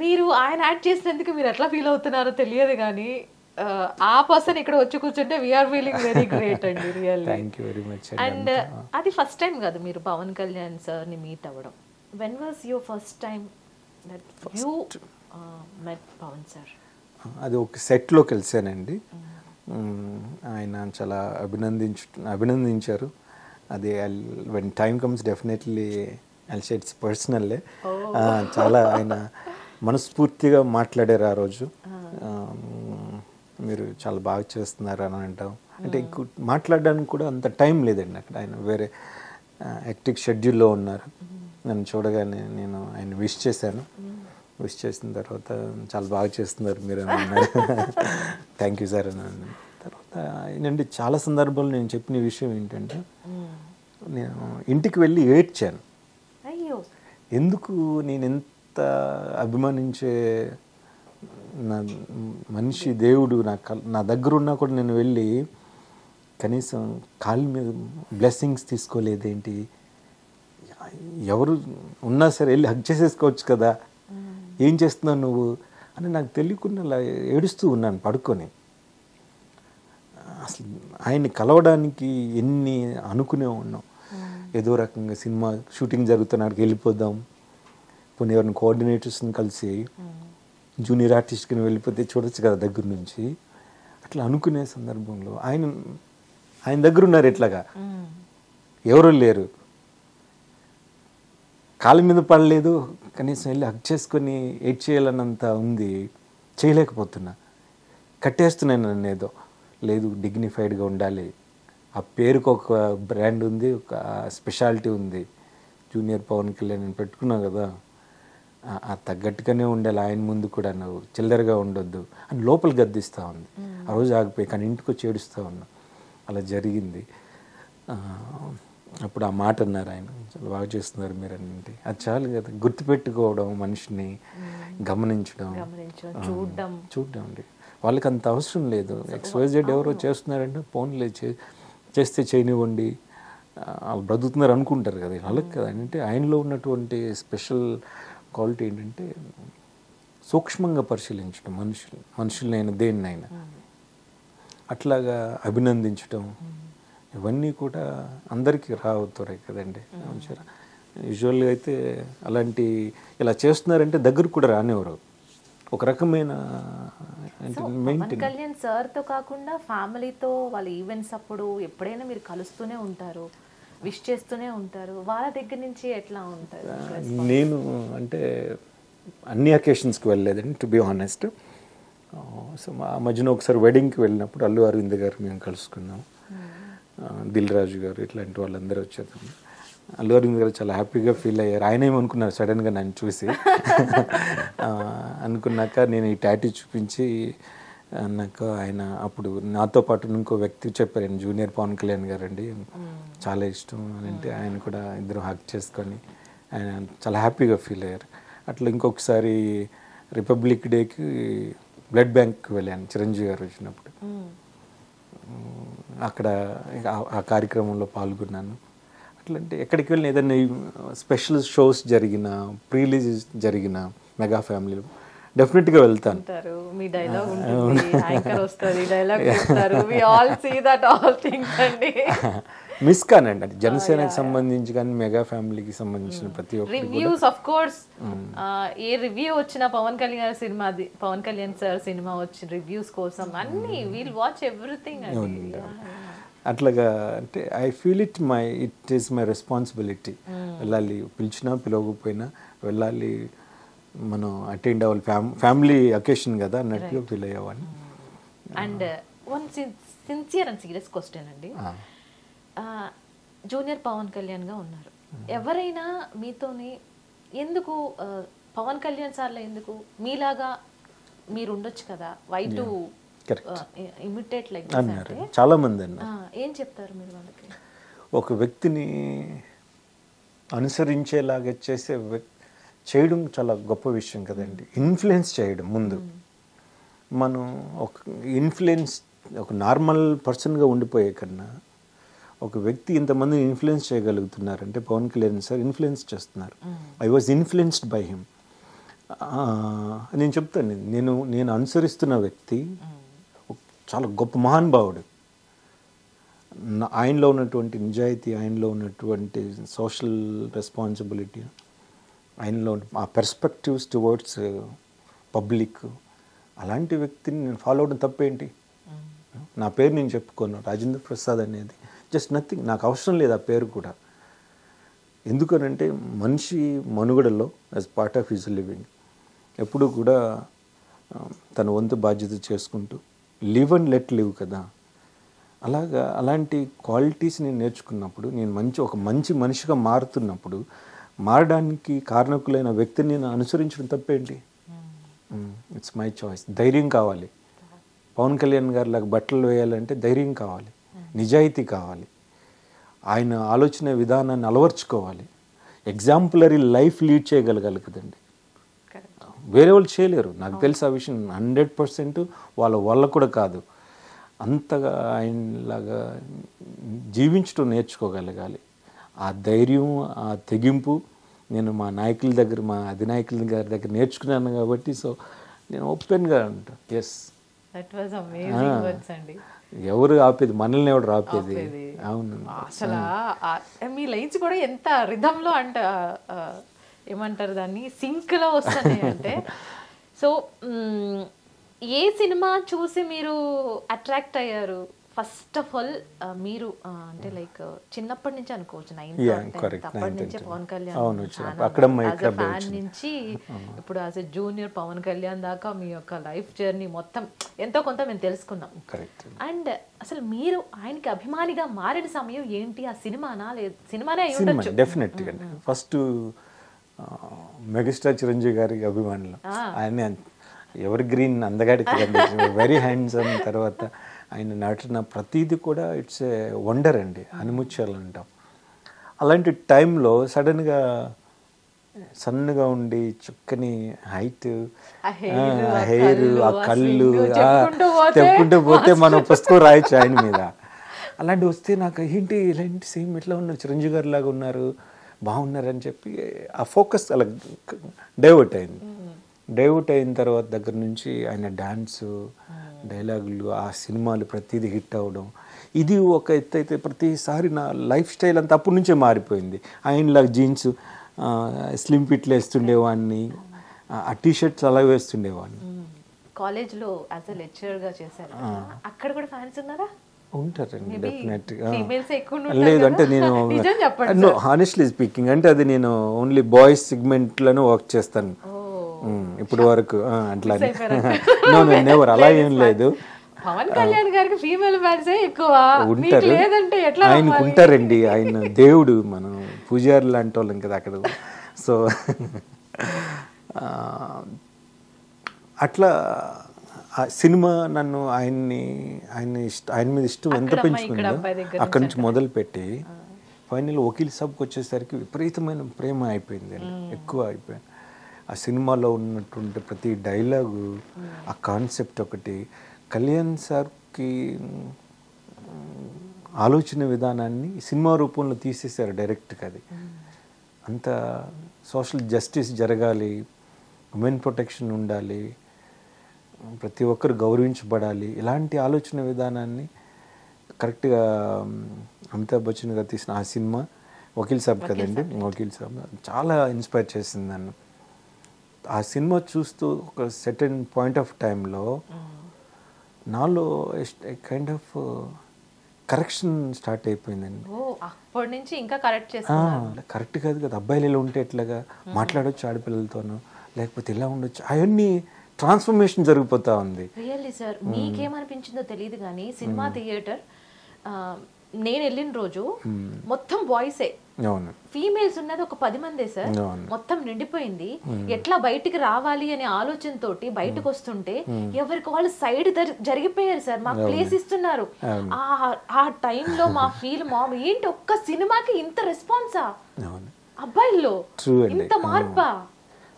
మీరు ఆయన యాడ్ చేసినందుకు మీరు ఎట్లా ఫీల్ అవుతున్నారో తెలియదు కానీ ఆ పర్సన్ ఇక్కడ వచ్చి కూర్చుంటే వీఆర్ ఫీలింగ్ వెరీ గ్రేట్ అండి, really. Thank you very much. And అది ఫస్ట్ టైం కాదు మీరు పవన్ కళ్యాణ్ సార్ని మీట్ అవ్వడం. When was your first time that you met Pawan sir? అది ఒక సెట్లో కలిసానండి. ఆయన చాలా అభినందించారు. అది when time comes definitely I'll say it's personally. చాలా ఆయన మనస్ఫూర్తిగా మాట్లాడారు ఆ రోజు. మీరు చాలా బాగా చేస్తున్నారు అని అంటాం, అంటే మాట్లాడడానికి కూడా అంత టైం లేదండి అక్కడ. ఆయన వేరే యాక్టివ్ షెడ్యూల్లో ఉన్నారు. నన్ను చూడగానే నేను ఆయన విష్ చేశాను. విష్ చేసిన తర్వాత చాలా బాగా చేస్తున్నారు మీరు అని అన్నారు. థ్యాంక్ యూ సార్ అని అన్నాను. తర్వాత ఏంటంటే చాలా సందర్భాలు నేను చెప్పిన విషయం ఏంటంటే నేను ఇంటికి వెళ్ళి ఏడ్చాను. ఎందుకు నేను ఎంత అభిమానించే నా మనిషి దేవుడు నా దగ్గర ఉన్నా కూడా నేను వెళ్ళి కనీసం కాళ్ళ మీద బ్లెస్సింగ్స్ తీసుకోలేదేంటి, ఎవరు ఉన్నా సరే వెళ్ళి హగ్ చేసేసుకోవచ్చు కదా, ఏం చేస్తున్నావు నువ్వు అని నాకు తెలియకుండా అలా ఏడుస్తూ ఉన్నాను పడుకొని. అసలు ఆయన్ని కలవడానికి ఎన్ని అనుకునే ఉన్నాం. ఏదో రకంగా సినిమా షూటింగ్ జరుగుతున్నాడికి వెళ్ళిపోదాం, పోనీ ఎవరిని కోఆర్డినేటర్స్ని కలిసి జూనియర్ ఆర్టిస్ట్కి వెళ్ళిపోతే చూడొచ్చు కదా దగ్గర నుంచి, అట్లా అనుకునే సందర్భంలో ఆయన దగ్గర ఉన్నారు ఎట్లాగా, ఎవరు లేరు, కాళ్ళ మీద పడలేదు, కనీసం వెళ్ళి హక్ చేసుకొని ఎయిట్ చేయాలన్నంత ఉంది, చేయలేకపోతున్నా. కట్టేస్తున్నాను నన్ను ఏదో, లేదు డిగ్నిఫైడ్గా ఉండాలి, ఆ పేరుకు ఒక బ్రాండ్ ఉంది, ఒక స్పెషాలిటీ ఉంది, జూనియర్ పవన్ కళ్యాణ్ నేను పెట్టుకున్నావు కదా, ఆ తగ్గట్టుగానే ఉండాలి, ఆయన ముందు కూడా నువ్వు చిల్లరగా ఉండొద్దు అని లోపల గద్దిస్తూ ఉంది. ఆ రోజు ఆగిపోయి కానీ ఇంటికి వచ్చి ఏడుస్తూ ఉన్నా. అలా జరిగింది. అప్పుడు ఆ మాట అన్నారు ఆయన, చాలా బాగా చేస్తున్నారు మీరు అన్నింటి. అది చాలు కదా, గుర్తుపెట్టుకోవడం, మనిషిని గమనించడం, చూడడం అండి. వాళ్ళకి అంత అవసరం లేదు. XYZ ఎవరో చేస్తున్నారంటే ఫోన్లే చేస్తే చేయనివ్వండి, వాళ్ళు బ్రతుకుతున్నారు అనుకుంటారు కదా, వాళ్ళకి కదా. అంటే ఆయనలో ఉన్నటువంటి స్పెషల్ క్వాలిటీ ఏంటంటే సూక్ష్మంగా పరిశీలించడం, మనుషులైనా దేన్నైనా అట్లాగా అభినందించడం, ఇవన్నీ కూడా అందరికీ రావుతాయి కదండి. యూజువల్గా అయితే అలాంటి ఇలా చేస్తున్నారంటే దగ్గర కూడా రానివ్వరు. ఒక రకమైన కళ్యాణ్ సార్తో కాకుండా ఫ్యామిలీతో వాళ్ళ ఈవెంట్స్ అప్పుడు ఎప్పుడైనా మీరు కలుస్తూనే ఉంటారు, విష్ చేస్తూనే ఉంటారు. వాళ్ళ దగ్గర నుంచి ఎట్లా ఉంటారు? నేను అంటే అన్ని అకేషన్స్కి వెళ్ళలేదండి, టు బి ఆనెస్ట్. సో మా మధ్యన ఒకసారి వెడ్డింగ్కి వెళ్ళినప్పుడు అల్లు అరవింద్ గారు మేము కలుసుకున్నాం, దిల్ రాజు గారు, ఇట్లాంటి వాళ్ళందరూ వచ్చారు. అల్లు అరవింద్ గారు చాలా హ్యాపీగా ఫీల్ అయ్యారు. ఆయన ఏమనుకున్నారు సడన్గా నన్ను చూసి అనుకున్నాక నేను ఈ టాటూ చూపించి అన్నాక ఆయన అప్పుడు నాతో పాటు ఇంకో వ్యక్తి చెప్పారు, ఆయన జూనియర్ పవన్ కళ్యాణ్ గారు అండి, చాలా ఇష్టం అని అంటే ఆయన కూడా ఇద్దరు హక్ చేసుకొని ఆయన చాలా హ్యాపీగా ఫీల్ అయ్యారు. అట్లా ఇంకొకసారి రిపబ్లిక్ డేకి బ్లడ్ బ్యాంక్కి వెళ్ళాను చిరంజీవి గారు వచ్చినప్పుడు. అక్కడ ఆ కార్యక్రమంలో పాల్గొన్నాను. అట్లంటే ఎక్కడికి వెళ్ళిన ఏదైనా స్పెషల్ షోస్ జరిగిన, ప్రీలీజ్ జరిగిన మెగా ఫ్యామిలీలో డెఫినెట్గా వెళ్తాను. మీ డైలాగ్ ఉంటుంది, యాంకర్ వస్తుంది, డైలాగ్ చెప్తారు. We all see that all things అండి. మిస్ కానండి, అది జనసేనకి సంబంధించి కానీ మెగా ఫ్యామిలీకి సంబంధించిన ప్రతి ఒక్కటి రివ్యూస్ ఆఫ్ కోర్స్. ఏ రివ్యూ వచ్చిన పవన్ కళ్యాణ్ సినిమా, పవన్ కళ్యాణ్ సార్ సినిమా వచ్చిన రివ్యూస్ కోసం అన్ని వీల్ వాచ్ ఎవ్రీథింగ్ అండి. అట్లాగా అంటే I feel it is my responsibility. వెళ్ళాలి, పిలిచినా పిలవకపోయినా వెళ్ళాలి, మనం అటెండ్ అవ్వాలి, ఫ్యామిలీ అకేషన్ కదా అన్నట్టుగా ఫీల్ అయ్యేవాడిని. And one sincere and serious question అండి. జూనియర్ పవన్ కళ్యాణ్గా ఉన్నారు, ఎవరైనా మీతోని ఎందుకు పవన్ కళ్యాణ్ సార్లో ఎందుకు మీలాగా మీరు ఉండొచ్చు కదా, వై టు ఇమిటేట్ లైక్ అన్నారు చాలా మంది అన్నారు. ఏం చెప్తారు మీరు వాళ్ళకి? ఒక వ్యక్తిని అనుసరించేలాగా చేయడం చాలా గొప్ప విషయం కదండి. ఇన్ఫ్లుయెన్స్ చేయడం ముందు, మనం ఒక ఇన్ఫ్లుయెన్స్ ఒక నార్మల్ పర్సన్గా ఉండిపోయే కన్నా ఒక వ్యక్తి ఇంతమందిని ఇన్ఫ్లుయెన్స్ చేయగలుగుతున్నారంటే పవన్ కళ్యాణ్ సార్ ఇన్ఫ్లుయెన్స్ చేస్తున్నారు. I was influenced by him. నేను చెప్తాను, నేను అనుసరిస్తున్న వ్యక్తి చాలా గొప్ప మహానుభావుడు. ఆయనలో ఉన్నటువంటి నిజాయితీ, ఆయనలో ఉన్నటువంటి సోషల్ రెస్పాన్సిబిలిటీ, ఆయనలో ఆ పర్స్పెక్టివ్స్ టువర్డ్స్ పబ్లిక్, అలాంటి వ్యక్తిని నేను ఫాలో అవడం తప్పేంటి? నా పేరు నేను చెప్పుకోను, రాజేంద్ర ప్రసాద్ అనేది జస్ట్ నథింగ్, నాకు అవసరం లేదు ఆ పేరు కూడా. ఎందుకనంటే మనిషి మనుగడలో as part of his living ఎప్పుడు కూడా తన వంతు బాధ్యత చేసుకుంటూ లివ్ అండ్ లెట్ లివ్ కదా. అలాంటి క్వాలిటీస్ నేను నేర్చుకున్నప్పుడు, నేను ఒక మంచి మనిషిగా మారుతున్నప్పుడు, మారడానికి కారణకులైన వ్యక్తిని నేను అనుసరించడం తప్పేంటి? It's my choice. ధైర్యం కావాలి. పవన్ కళ్యాణ్ గారు లాగా బట్టలు వేయాలంటే ధైర్యం కావాలి, నిజాయితీ కావాలి, ఆయన ఆలోచన విధానాన్ని అలవర్చుకోవాలి, ఎగ్జాంపులరీ లైఫ్ లీడ్ చేయగలగాలి కదండి. వేరే వాళ్ళు చేయలేరు, నాకు తెలిసి ఆ విషయం 100% వాళ్ళ కూడా కాదు. అంతగా ఆయనలాగా జీవించడం నేర్చుకోగలగాలి. ఆ ధైర్యం, ఆ తెగింపు నేను మా నాయకుల దగ్గర, మా అధినాయకుల గారి దగ్గర నేర్చుకున్నాను కాబట్టి సో నేను ఓపెన్గా ఉంటాను. ఎస్, ఎవరు ఆపేది? మనల్ని ఎవరు ఆపేది? అవును. అసలు మీ లైన్స్ కూడా ఎంత రిధంలో అంట, ఏమంటారు దాన్ని, సింక్లో వస్తున్నాయి అంటే. సో ఏ సినిమా చూసి మీరు అట్రాక్ట్ అయ్యారు ఫస్ట్ ఆఫ్ ఆల్? మీరు అంటే లైక్ చిన్నప్పటి నుంచి అనుకోవచ్చు, 9th అప్పటి నుంచే పవన్ కళ్యాణ్ ఫ్యాన్ నుంచి ఇప్పుడు as a junior Pavan Kalyan దాకా మీ యొక్క లైఫ్ జర్నీ మొత్తం ఎంతో కొంత మేము తెలుసుకున్నాం. అండ్ అసలు మీరు ఆయనకి అభిమానిగా మారిన సమయం ఏంటి? ఆ సినిమానా, లేదు సినిమానే అయి ఉండొచ్చు. డెఫినెట్గా ఫస్ట్ మెగాస్టార్ చిరంజీవి గారి అభిమానులు. ఆయన ఎవర్ గ్రీన్ అందగాడికి వెరీ హ్యాండ్సమ్. తర్వాత ఆయన నటన ప్రతీది కూడా ఇట్స్ ఏ వండర్ అండి, అనుముత్యాలు అంటాం. అలాంటి టైంలో సడన్గా సన్నగా ఉండి చుక్కని హైట్, హెయిర్, ఆ కళ్ళు తెప్పుకుంటూ పోతే మనం పుస్తకం రాయొచ్చు ఆయన మీద. అలాంటి వస్తే నాకు ఏంటి ఇలాంటి సేమ్ ఎట్లా ఉన్నారు, చిరంజీవి గారి లాగా ఉన్నారు, బాగున్నారని చెప్పి ఆ ఫోకస్ అలా డైవర్ట్ అయింది. డైవర్ట్ అయిన తర్వాత దగ్గర నుంచి ఆయన డాన్సు, డైలాగులు, ఆ సినిమాలు ప్రతిదీ హిట్ అవ్వడం, ఇది ఒక ఎత్తు అయితే ప్రతిసారి నా లైఫ్ స్టైల్ అంతా అప్పటి నుంచే మారిపోయింది. ఆయనలాగా జీన్స్, స్లిమ్ ఫిట్లు వేస్తుండేవాడిని, ఆ టీషర్ట్స్ అలా వేస్తుండేవాడిని. కాలేజ్లో యాజ్ ఎ లెక్చరర్గా చేశారు, అక్కడ కూడా ఫ్యాన్స్ ఉన్నారా? ఉంటారండి డెఫినెట్గా. లేదు అంటే నేను హానెస్ట్లీ స్పీకింగ్ అంటే అది నేను ఓన్లీ బాయ్స్ సెగ్మెంట్లను వర్క్ చేస్తాను ఇప్పుడు వరకు. అట్లా నెవర్ అలా ఏం లేదు. పవన్ కళ్యాణ్ గారికి ఫీమేల్ ఫ్యాన్సే ఎక్కువ ఉంటారు, ఆయనకు ఉంటారండి. ఆయన దేవుడు, మనం పూజారి లాంటి వాళ్ళం కదా అక్కడ. సో అట్లా ఆ సినిమా నన్ను ఆయన మీద ఇష్టం ఎంత పెంచుకుందో అక్కడి నుంచి మొదలుపెట్టి ఫైనల్ వకీల్ సాబ్కి వచ్చేసరికి విపరీతమైన ప్రేమ అయిపోయింది, ఎక్కువ అయిపోయింది. ఆ సినిమాలో ఉన్నటువంటి ప్రతి డైలాగు, ఆ కాన్సెప్ట్ ఒకటి కళ్యాణ్ సార్కి ఆలోచన విధానాన్ని సినిమా రూపంలో తీసేశారు డైరెక్ట్గా. అది అంత సోషల్ జస్టిస్ జరగాలి, ఉమెన్ ప్రొటెక్షన్ ఉండాలి, ప్రతి ఒక్కరు గౌరవించబడాలి, ఇలాంటి ఆలోచన విధానాన్ని కరెక్ట్గా అమితాబ్ బచ్చన్ గారు తీసిన ఆ సినిమా వకీల్ సాబ్ కదండి, వకీల్ సాబ్ చాలా ఇన్స్పైర్ చేసింది నన్ను. ఆ సినిమా చూస్తూ ఒక సెటన్ పాయింట్ ఆఫ్ టైంలో నాలో కైండ్ ఆఫ్ కరెక్షన్ స్టార్ట్ అయిపోయిందండి. అప్పటి నుంచి ఇంకా కరెక్ట్ చేస్తున్నారు. కరెక్ట్ కాదు కదా, అబ్బాయిలు ఇలా ఉంటే ఎట్లాగా మాట్లాడొచ్చు ఆడపిల్లలతోనూ, లేకపోతే ఇలా ఉండొచ్చు, అవన్నీ ట్రాన్స్ఫర్మేషన్ జరిగిపోతా ఉంది. రియల్లీ సార్, మీకేమనిపించిందో తెలియదు కానీ సినిమా థియేటర్ నేను వెళ్ళిన రోజు మొత్తం బాయ్సే, ఫీమేల్స్ ఉన్నది ఒక 10 మందే సార్, మొత్తం నిండిపోయింది. ఎట్లా బయటికి రావాలి అనే ఆలోచనతోటి బయటకు వస్తుంటే ఎవరికి వాళ్ళు సైడ్ జరిగిపోయారు సార్, మాకు ప్లేస్ ఇస్తున్నారు. ఆ టైంలో మా ఫీల్ ఏంటి, ఒక్క సినిమాకి ఇంత రెస్పాన్సా అబ్బాయిల్లో, ఇంత మార్పా?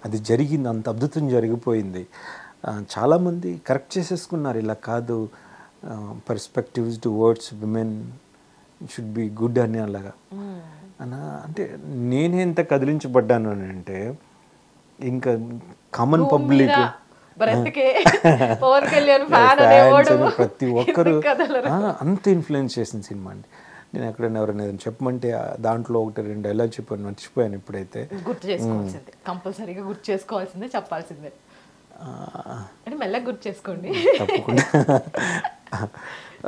అది జరిగింది, అంత అద్భుతం జరిగిపోయింది. చాలామంది కరెక్ట్ చేసేసుకున్నారు, ఇలా కాదు, perspectives to words women should be good అని అలాగా. అంటే నేనే ఎంత కదిలించబడ్డాను అని అంటే, ఇంకా కామన్ పబ్లిక్ ప్రతి ఒక్కరు అంత ఇన్ఫ్లుయెన్స్ చేసిన సినిమా అండి. నేను ఎక్కడైనా ఎవరైనా ఏదైనా చెప్పమంటే దాంట్లో 1-2 డైలాగ్ చెప్పాను, మర్చిపోయాను. ఇప్పుడైతే గుర్తు చేసుకోవాల్సిందే, కంపల్సరీగా గుర్తు చేసుకోవాల్సిందే, చెప్పాల్సిందే, మెల్లగా గుర్తు చేసుకోండి తప్పకుండా.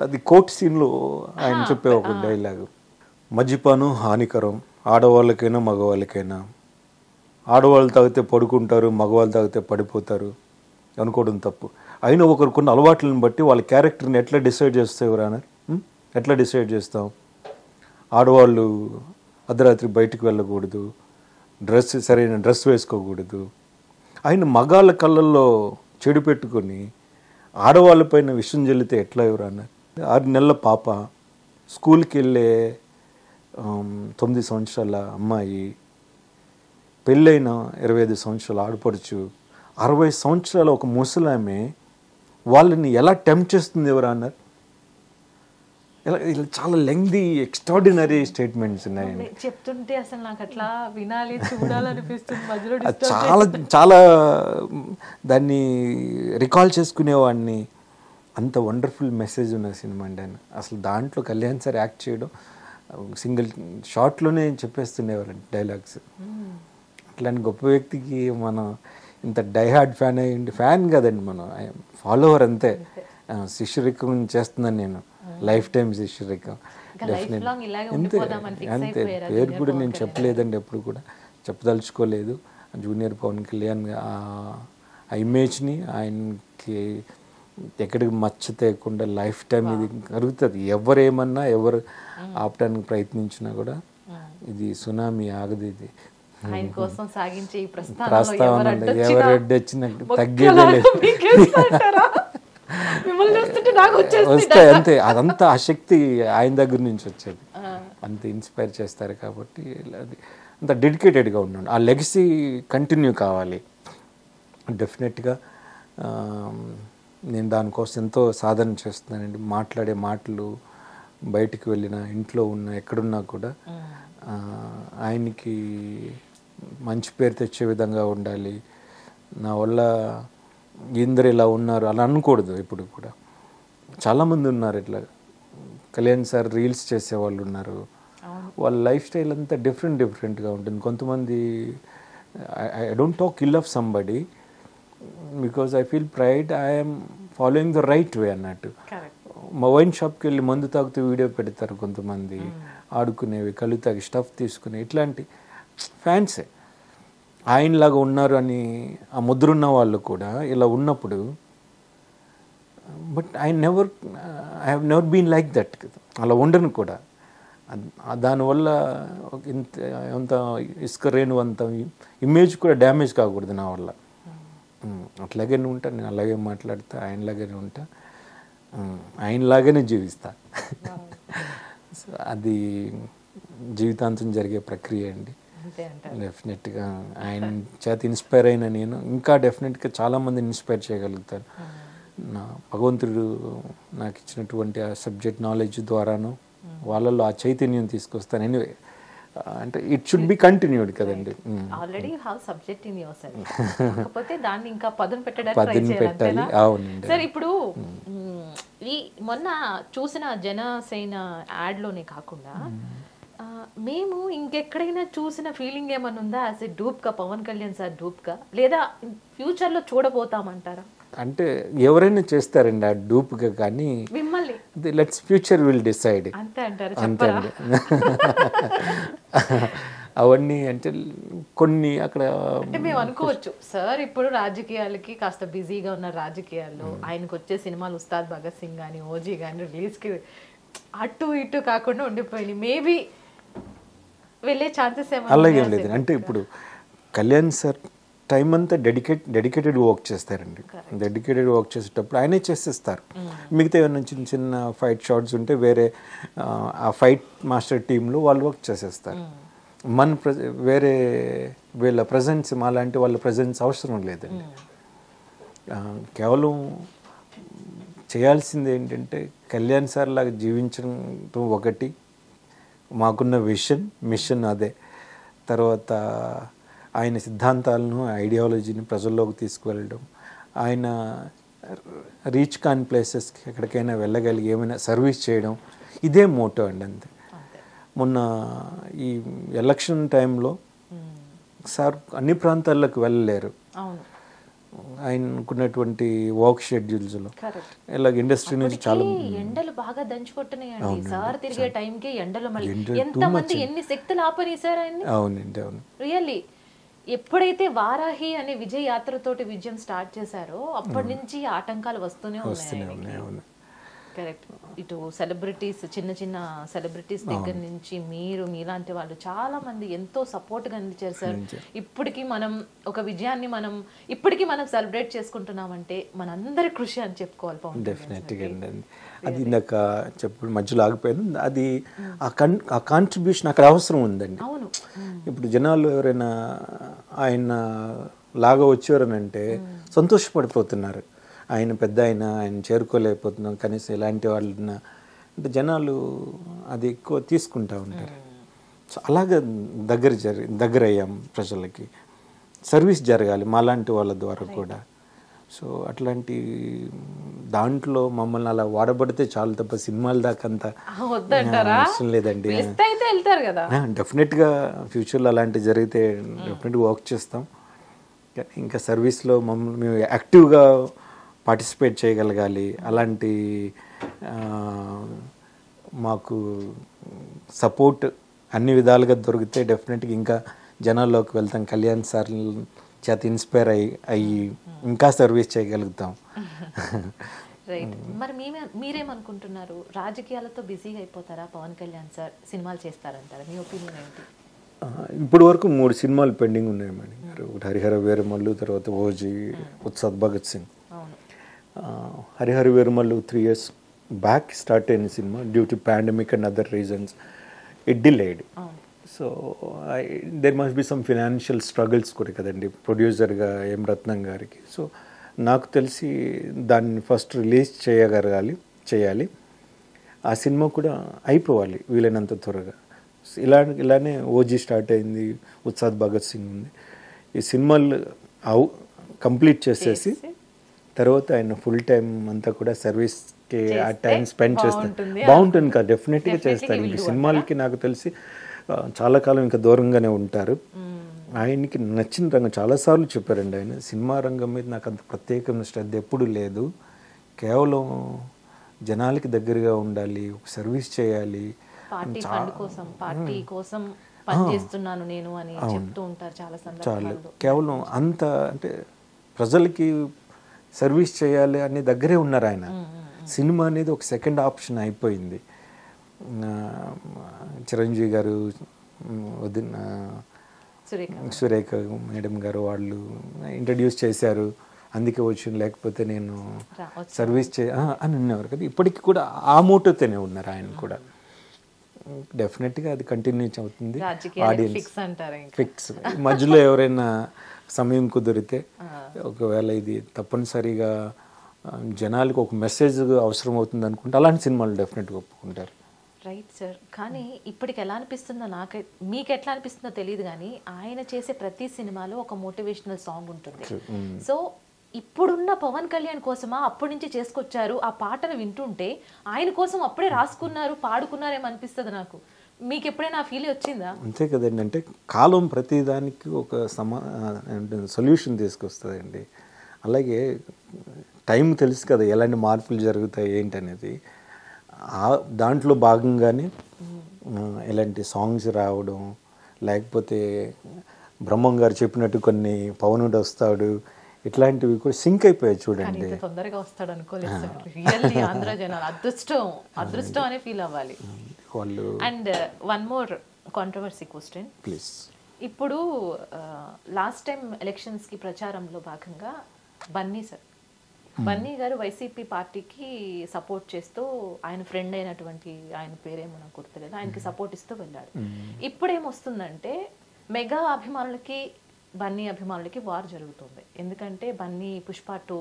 అది కోర్ట్ సీన్లో ఆయన చెప్పే ఒక డైలాగు, మద్యపానం హానికరం ఆడవాళ్ళకైనా మగవాళ్ళకైనా, ఆడవాళ్ళు తాగితే పడుకుంటారు, మగవాళ్ళు తాగితే పడిపోతారు అనుకోవడం తప్పు. అయినా ఒకరికున్న అలవాట్లను బట్టి వాళ్ళ క్యారెక్టర్ని ఎట్లా డిసైడ్ చేస్తావు ఎవరైనా, ఎట్లా డిసైడ్ చేస్తాం? ఆడవాళ్ళు అర్ధరాత్రి బయటికి వెళ్ళకూడదు, సరైన డ్రెస్ వేసుకోకూడదు. ఆయన మగాళ్ళ కళ్ళల్లో చెడు పెట్టుకొని ఆడవాళ్ళపైన విషం జల్లితే ఎట్లా ఎవరన్నా? 6 నెలల పాప, స్కూల్కి వెళ్ళే 9 సంవత్సరాల అమ్మాయి, పెళ్ళైన 25 సంవత్సరాల ఆడపడుచు, 60 సంవత్సరాల ఒక ముసలామె వాళ్ళని ఎలా టెంప్ట్ చేస్తుంది ఎవరు అన్నారు? ఇలా చాలా లెంగ్దీ ఎక్స్ట్రాడినరీ స్టేట్మెంట్స్ ఉన్నాయండి. చెప్తుంటే అసలు నాకు అట్లా వినాలి, చూడాలనిపిస్తుంది. మధ్యలో చాలా చాలా దాన్ని రికాల్ చేసుకునేవాడిని. అంత వండర్ఫుల్ మెసేజ్ ఉన్న సినిమా అండి. అసలు దాంట్లో కళ్యాణ్ సార్ యాక్ట్ చేయడం సింగిల్ షాట్లోనే చెప్పేస్తుండేవాళ్ళండి డైలాగ్స్. అట్లాంటి గొప్ప వ్యక్తికి మనం ఇంత డైహార్డ్ ఫ్యాన్ అయ్యింది. ఫ్యాన్ కదండి, మనం ఫాలోవర్ అంతే. శిష్యరికం చేస్తున్నాను నేను, లైఫ్ టైం శిష్యరికం. అంతే అంతే. పేరు కూడా నేను చెప్పలేదండి, ఎప్పుడు కూడా చెప్పదలుచుకోలేదు. జూనియర్ పవన్ కళ్యాణ్ ఆ ఇమేజ్ని ఆయనకి ఎక్కడికి మచ్చ తేయకుండా లైఫ్ టైం ఇది కలుగుతుంది. ఎవరేమన్నా ఎవరు ఆపడానికి ప్రయత్నించినా కూడా ఇది సునామీ ఆగదు. ఇది ప్రస్తావన ఎవరెడ్డి వచ్చిన తగ్గేదే లేదు, వస్తాయి అంతే. అదంతా ఆ శక్తి ఆయన దగ్గర నుంచి వచ్చేది, అంత ఇన్స్పైర్ చేస్తారు. కాబట్టి అది అంత డెడికేటెడ్గా ఉన్నాడు. ఆ లెగసీ కంటిన్యూ కావాలి డెఫినెట్గా. నేను దానికోసం ఎంతో సాధన చేస్తున్నానండి. మాట్లాడే మాటలు, బయటికి వెళ్ళిన, ఇంట్లో ఉన్న, ఎక్కడున్నా కూడా ఆయనకి మంచి పేరు తెచ్చే విధంగా ఉండాలి. నా వల్ల ఇందరు ఇలా ఉన్నారు అలా అనకూడదు. ఇప్పుడు కూడా చాలామంది ఉన్నారు ఇట్లా. కళ్యాణ్ సార్ రీల్స్ చేసేవాళ్ళు ఉన్నారు, వాళ్ళ లైఫ్ స్టైల్ అంతా డిఫరెంట్గా ఉంటుంది. కొంతమంది I don't talk ill of somebody because I feel pride I'm following the right way అన్నట్టు. మా వైన్ షాప్కి వెళ్ళి మందు తాగుతూ వీడియో పెడతారు కొంతమంది, ఆడుకునేవి, కళ్ళు తాగి స్టఫ్ తీసుకునే, ఇట్లాంటి ఫ్యాన్సే. ఆయనలాగా ఉన్నారు అని ఆ ముద్రున్న వాళ్ళు కూడా ఇలా ఉన్నప్పుడు, but I have never been like that. అలా ఉండను కూడా. దానివల్ల ఎంత ఇసుక రేణు అంత ఇమేజ్ కూడా డ్యామేజ్ కాకూడదు నా వల్ల. అట్లాగే ఉంటా నేను, అలాగే మాట్లాడతా, ఆయనలాగానే ఉంటా, ఆయనలాగానే జీవిస్తా. అది జీవితాంతం జరిగే ప్రక్రియ అండి. అంతే అంటారు. డెఫినెట్గా ఆయన చేత ఇన్స్పైర్ అయిన నేను ఇంకా డెఫినెట్గా చాలామందిని ఇన్స్పైర్ చేయగలుగుతాను. నా భగవంతుడు నాకు ఇచ్చినటువంటి ఆ సబ్జెక్ట్ నాలెడ్జ్ ద్వారాను వాళ్ళల్లో ఆ చైతన్యం తీసుకొస్తాను. ఎనీవే అంటే ఇట్ షుడ్ బి కంటిన్యూడ్ కదండి. Already you have subject in your self, కాకపోతే దాన్ని ఇంకా పదును పెట్టడానికి ట్రై పదును చేయాలి. పెట్టాలి. అంతేనా? అవునండి. సార్ ఇప్పుడు ఈ మొన్న చూసిన జనసేన యాడ్లోనే కాకుండా మేము ఇంకెక్కడైనా చూసిన ఫీలింగ్ ఏమైనా ఉందా యాజ్ ఎ డూప్గా, పవన్ కళ్యాణ్ సార్ డూప్గా, లేదా ఫ్యూచర్లో చూడబోతామంటారా? అంటే ఎవరైనా చేస్తారండి ఆ డూప్గా, కానీ మిమ్మల్ని లెట్స్ ఫ్యూచర్ విల్ డిసైడ్. అంతే అంటారు. అంతే అండి. అవన్నీ అంటే కొన్ని అక్కడ అంటే మేము అనుకోవచ్చు సార్ ఇప్పుడు రాజకీయాలకి కాస్త బిజీగా ఉన్న రాజకీయాల్లో ఆయనకు వచ్చే సినిమాలు ఉస్తాద్ భగత్ సింగ్ కానీ ఓజీ కానీ రిలీజ్కి అటు ఇటు కాకుండా ఉండిపోయింది. మేబీ వెళ్ళే ఛాన్సెస్ అలాగేం లేదు. అంటే ఇప్పుడు కళ్యాణ్ సార్ టైం అంతా డెడికేటెడ్ వర్క్ చేస్తారండి. డెడికేటెడ్ వర్క్ చేసేటప్పుడు ఆయనే చేసేస్తారు. మిగతా ఏమైనా చిన్న చిన్న ఫైట్ షాట్స్ ఉంటే వేరే ఆ ఫైట్ మాస్టర్ టీంలో వాళ్ళు వర్క్ చేసేస్తారు. వేరే వీళ్ళ ప్రజెన్స్, మాలాంటి వాళ్ళ ప్రజెన్స్ అవసరం లేదండి. కేవలం చేయాల్సింది ఏంటంటే కళ్యాణ్ సార్ లాగా జీవించడం ఒకటి, మాకున్న మిషన్ అదే. తర్వాత ఆయన సిద్ధాంతాలను, ఐడియాలజీని ప్రజల్లోకి తీసుకువెళ్ళడం, ఆయన రీచ్ కాని ప్లేసెస్కి ఎక్కడికైనా వెళ్ళగలిగి ఏమైనా సర్వీస్ చేయడం, ఇదే మోటో అండి. అంతే. మొన్న ఈ ఎలక్షన్ టైంలో సార్ అన్ని ప్రాంతాల్లోకి వెళ్ళలేరు. ఆయనకున్నటువంటి వర్క్ షెడ్యూల్స్లో ఇలాగ ఇండస్ట్రీ నుంచి చాలా ఎండలు బాగా దంచుకొట్టున్నాయండి. సార్ తిరిగే టైంకి ఎండలు మళ్ళీ ఎంతమంది ఎన్ని శక్తులు ఆపని సార్ ఆయన్ని. అవునండి, అవును. రియల్లీ ఎప్పుడైతే వారాహి అనే విజయ యాత్రతోటి విజయం స్టార్ట్ చేశారో అప్పటి నుంచి ఆటంకాలు వస్తూనే ఉన్నాయి. కరెక్ట్. ఇటు సెలబ్రిటీస్, చిన్న చిన్న సెలబ్రిటీస్ దగ్గర నుంచి మీలాంటి వాళ్ళు చాలా మంది ఎంతో సపోర్ట్గా అందించారు సార్. ఇప్పటికీ మనం ఒక విజయాన్ని ఇప్పటికీ మనం సెలబ్రేట్ చేసుకుంటున్నామంటే మనందరి కృషి అని చెప్పుకోవాలి. డెఫినెట్గా అండి. అది ఇందాక చెప్పు మధ్యలో ఆగిపోయాను. అది ఆ కాంట్రిబ్యూషన్ అక్కడ అవసరం ఉందండి. అవును. ఇప్పుడు జనాలు ఎవరైనా ఆయన లాగా వచ్చారనంటే సంతోషపడిపోతున్నారు. ఆయన పెద్ద ఆయన చేరుకోలేకపోతున్నాం, కనీసం ఇలాంటి వాళ్ళ అంటే జనాలు అది ఎక్కువ తీసుకుంటూ ఉంటారు. సో అలాగే దగ్గర అయ్యాం ప్రజలకి. సర్వీస్ జరగాలి మాలాంటి వాళ్ళ ద్వారా కూడా. సో అట్లాంటి దాంట్లో మమ్మల్ని అలా వాడబడితే చాలు తప్ప సినిమాల దాకా అంత అవసరం లేదండి. డెఫినెట్గా ఫ్యూచర్లో అలాంటివి జరిగితే డెఫినెట్గా వర్క్ చేస్తాం. ఇంకా సర్వీస్లో మమ్మల్ని మేము యాక్టివ్గా పార్టిసిపేట్ చేయగలగాలి. అలాంటి మాకు సపోర్ట్ అన్ని విధాలుగా దొరికితే డెఫినెట్గా ఇంకా జనాల్లోకి వెళ్తాం. కళ్యాణ్ సార్ చేత ఇన్స్పైర్ అయ్యి ఇంకా సర్వీస్ చేయగలుగుతాం. రైట్. మరి మీరేమనుకుంటున్నారు? రాజకీయాలతో బిజీగా అయిపోతారా పవన్ కళ్యాణ్ సార్? సినిమాలు చేస్తారంటారా? మీ ఒపీనియన్ ఏంటి? ఇప్పటి వరకు 3 సినిమాలు పెండింగ్ ఉన్నాయి మేడం గారు. హరిహర వీరమల్లు, తర్వాత OG, Ustaad Bhagat Singh. Harihara Veeramallu 3 years back start అయిన సినిమా. Due to pandemic and other reasons it delayed. So there must be some financial struggles కూడా కదండి ప్రొడ్యూసర్గా ఎం రత్నం గారికి. సో నాకు తెలిసి దాన్ని ఫస్ట్ రిలీజ్ చేయాలి. ఆ సినిమా కూడా అయిపోవాలి వీలైనంత త్వరగా. ఇలానే ఓజీ స్టార్ట్ అయింది, ఉత్సాద్ భగత్ సింగ్ ఉంది. ఈ సినిమాలు కంప్లీట్ చేసేసి తర్వాత ఆయన ఫుల్ టైం అంతా కూడా సర్వీస్కి ఆ టైం స్పెండ్ చేస్తారు. బాగుంటుంది కదా, డెఫినెట్గా చేస్తారు. ఇంక సినిమాలకి నాకు తెలిసి చాలా కాలం ఇంకా దూరంగానే ఉంటారు. ఆయనకి నచ్చిన రంగం చాలాసార్లు చెప్పారండి ఆయన. సినిమా రంగం మీద నాకు అంత ప్రత్యేకమైన శ్రద్ధ ఎప్పుడూ లేదు. కేవలం జనాలకి దగ్గరగా ఉండాలి, ఒక సర్వీస్ చేయాలి. పార్టీ కోసం పనిచేస్తున్నాను నేను అని చెప్తూ ఉంటారు చాలా సందర్భాల్లో. కేవలం అంత అంటే ప్రజలకి సర్వీస్ చేయాలి అనే దగ్గరే ఉన్నారు ఆయన. సినిమా అనేది ఒక సెకండ్ ఆప్షన్ అయిపోయింది. చిరంజీవి గారు, సురేఖ మేడం గారు వాళ్ళు ఇంట్రడ్యూస్ చేశారు, అందుకే వచ్చింది, లేకపోతే నేను సర్వీస్ అని ఉన్నారు కదా. ఇప్పటికీ కూడా ఆ మోటోతోనే ఉన్నారు ఆయన కూడా. డెఫినెట్గా అది కంటిన్యూ అవుతుంది. రాజకీయాలు ఫిక్స్ అంటారు ఇంకా. ఫిక్స్. మధ్యలో ఎవరైనా సమయం కుదిరితే ఒకవేళ ఇది తప్పనిసరిగా జనాలకు ఒక మెసేజ్ అవసరం అవుతుంది అనుకుంటే అలాంటి సినిమాలు డెఫినెట్గా ఒప్పుకుంటారు. Right sir. కానీ ఇప్పటికి ఎలా అనిపిస్తుందో మీకు ఎట్లా అనిపిస్తుందో తెలియదు, కానీ ఆయన చేసే ప్రతి సినిమాలో ఒక మోటివేషనల్ సాంగ్ ఉంటుంది. సో ఇప్పుడున్న పవన్ కళ్యాణ్ కోసమా అప్పటి నుంచి చేసుకొచ్చారు, ఆ పాటను వింటుంటే ఆయన కోసం అప్పుడే రాసుకున్నారు పాడుకున్నారేమో అనిపిస్తుంది నాకు. మీకు ఎప్పుడైనా ఆ ఫీల్ వచ్చిందా? అంతే కదండి. అంటే కాలం ప్రతిదానికి ఒక సొల్యూషన్ తీసుకొస్తుందండి. అలాగే టైం తెలుసు కదా ఎలాంటి మార్పులు జరుగుతాయి ఏంటనేది. దాంట్లో భాగంగానే ఇలాంటి సాంగ్స్ రావడం, లేకపోతే బ్రహ్మం గారు చెప్పినట్టు కొన్ని పవనుడు వస్తాడు ఇట్లాంటివి కూడా సింక్ అయిపోయాయి చూడండి. తొందరగా వస్తాడు అనుకోలేదు సార్. రియల్లీ ఆంధ్ర జనాలు అదృష్టం అనే ఫీల్ అవ్వాలి వాళ్ళు. And one more controversy question please. ఇప్పుడు లాస్ట్ టైం ఎలక్షన్స్కి ప్రచారంలో భాగంగా బన్నీ గారు వైసీపీ పార్టీకి సపోర్ట్ చేస్తూ ఆయన ఫ్రెండ్ అయినటువంటి ఆయన పేరేమో నాకు గుర్తులేదు, ఆయనకి సపోర్ట్ ఇస్తూ వెళ్ళాడు. ఇప్పుడేమొస్తుందంటే మెగా అభిమానులకి బన్నీ అభిమానులకి వార్ జరుగుతుంది. ఎందుకంటే బన్నీ పుష్ప 2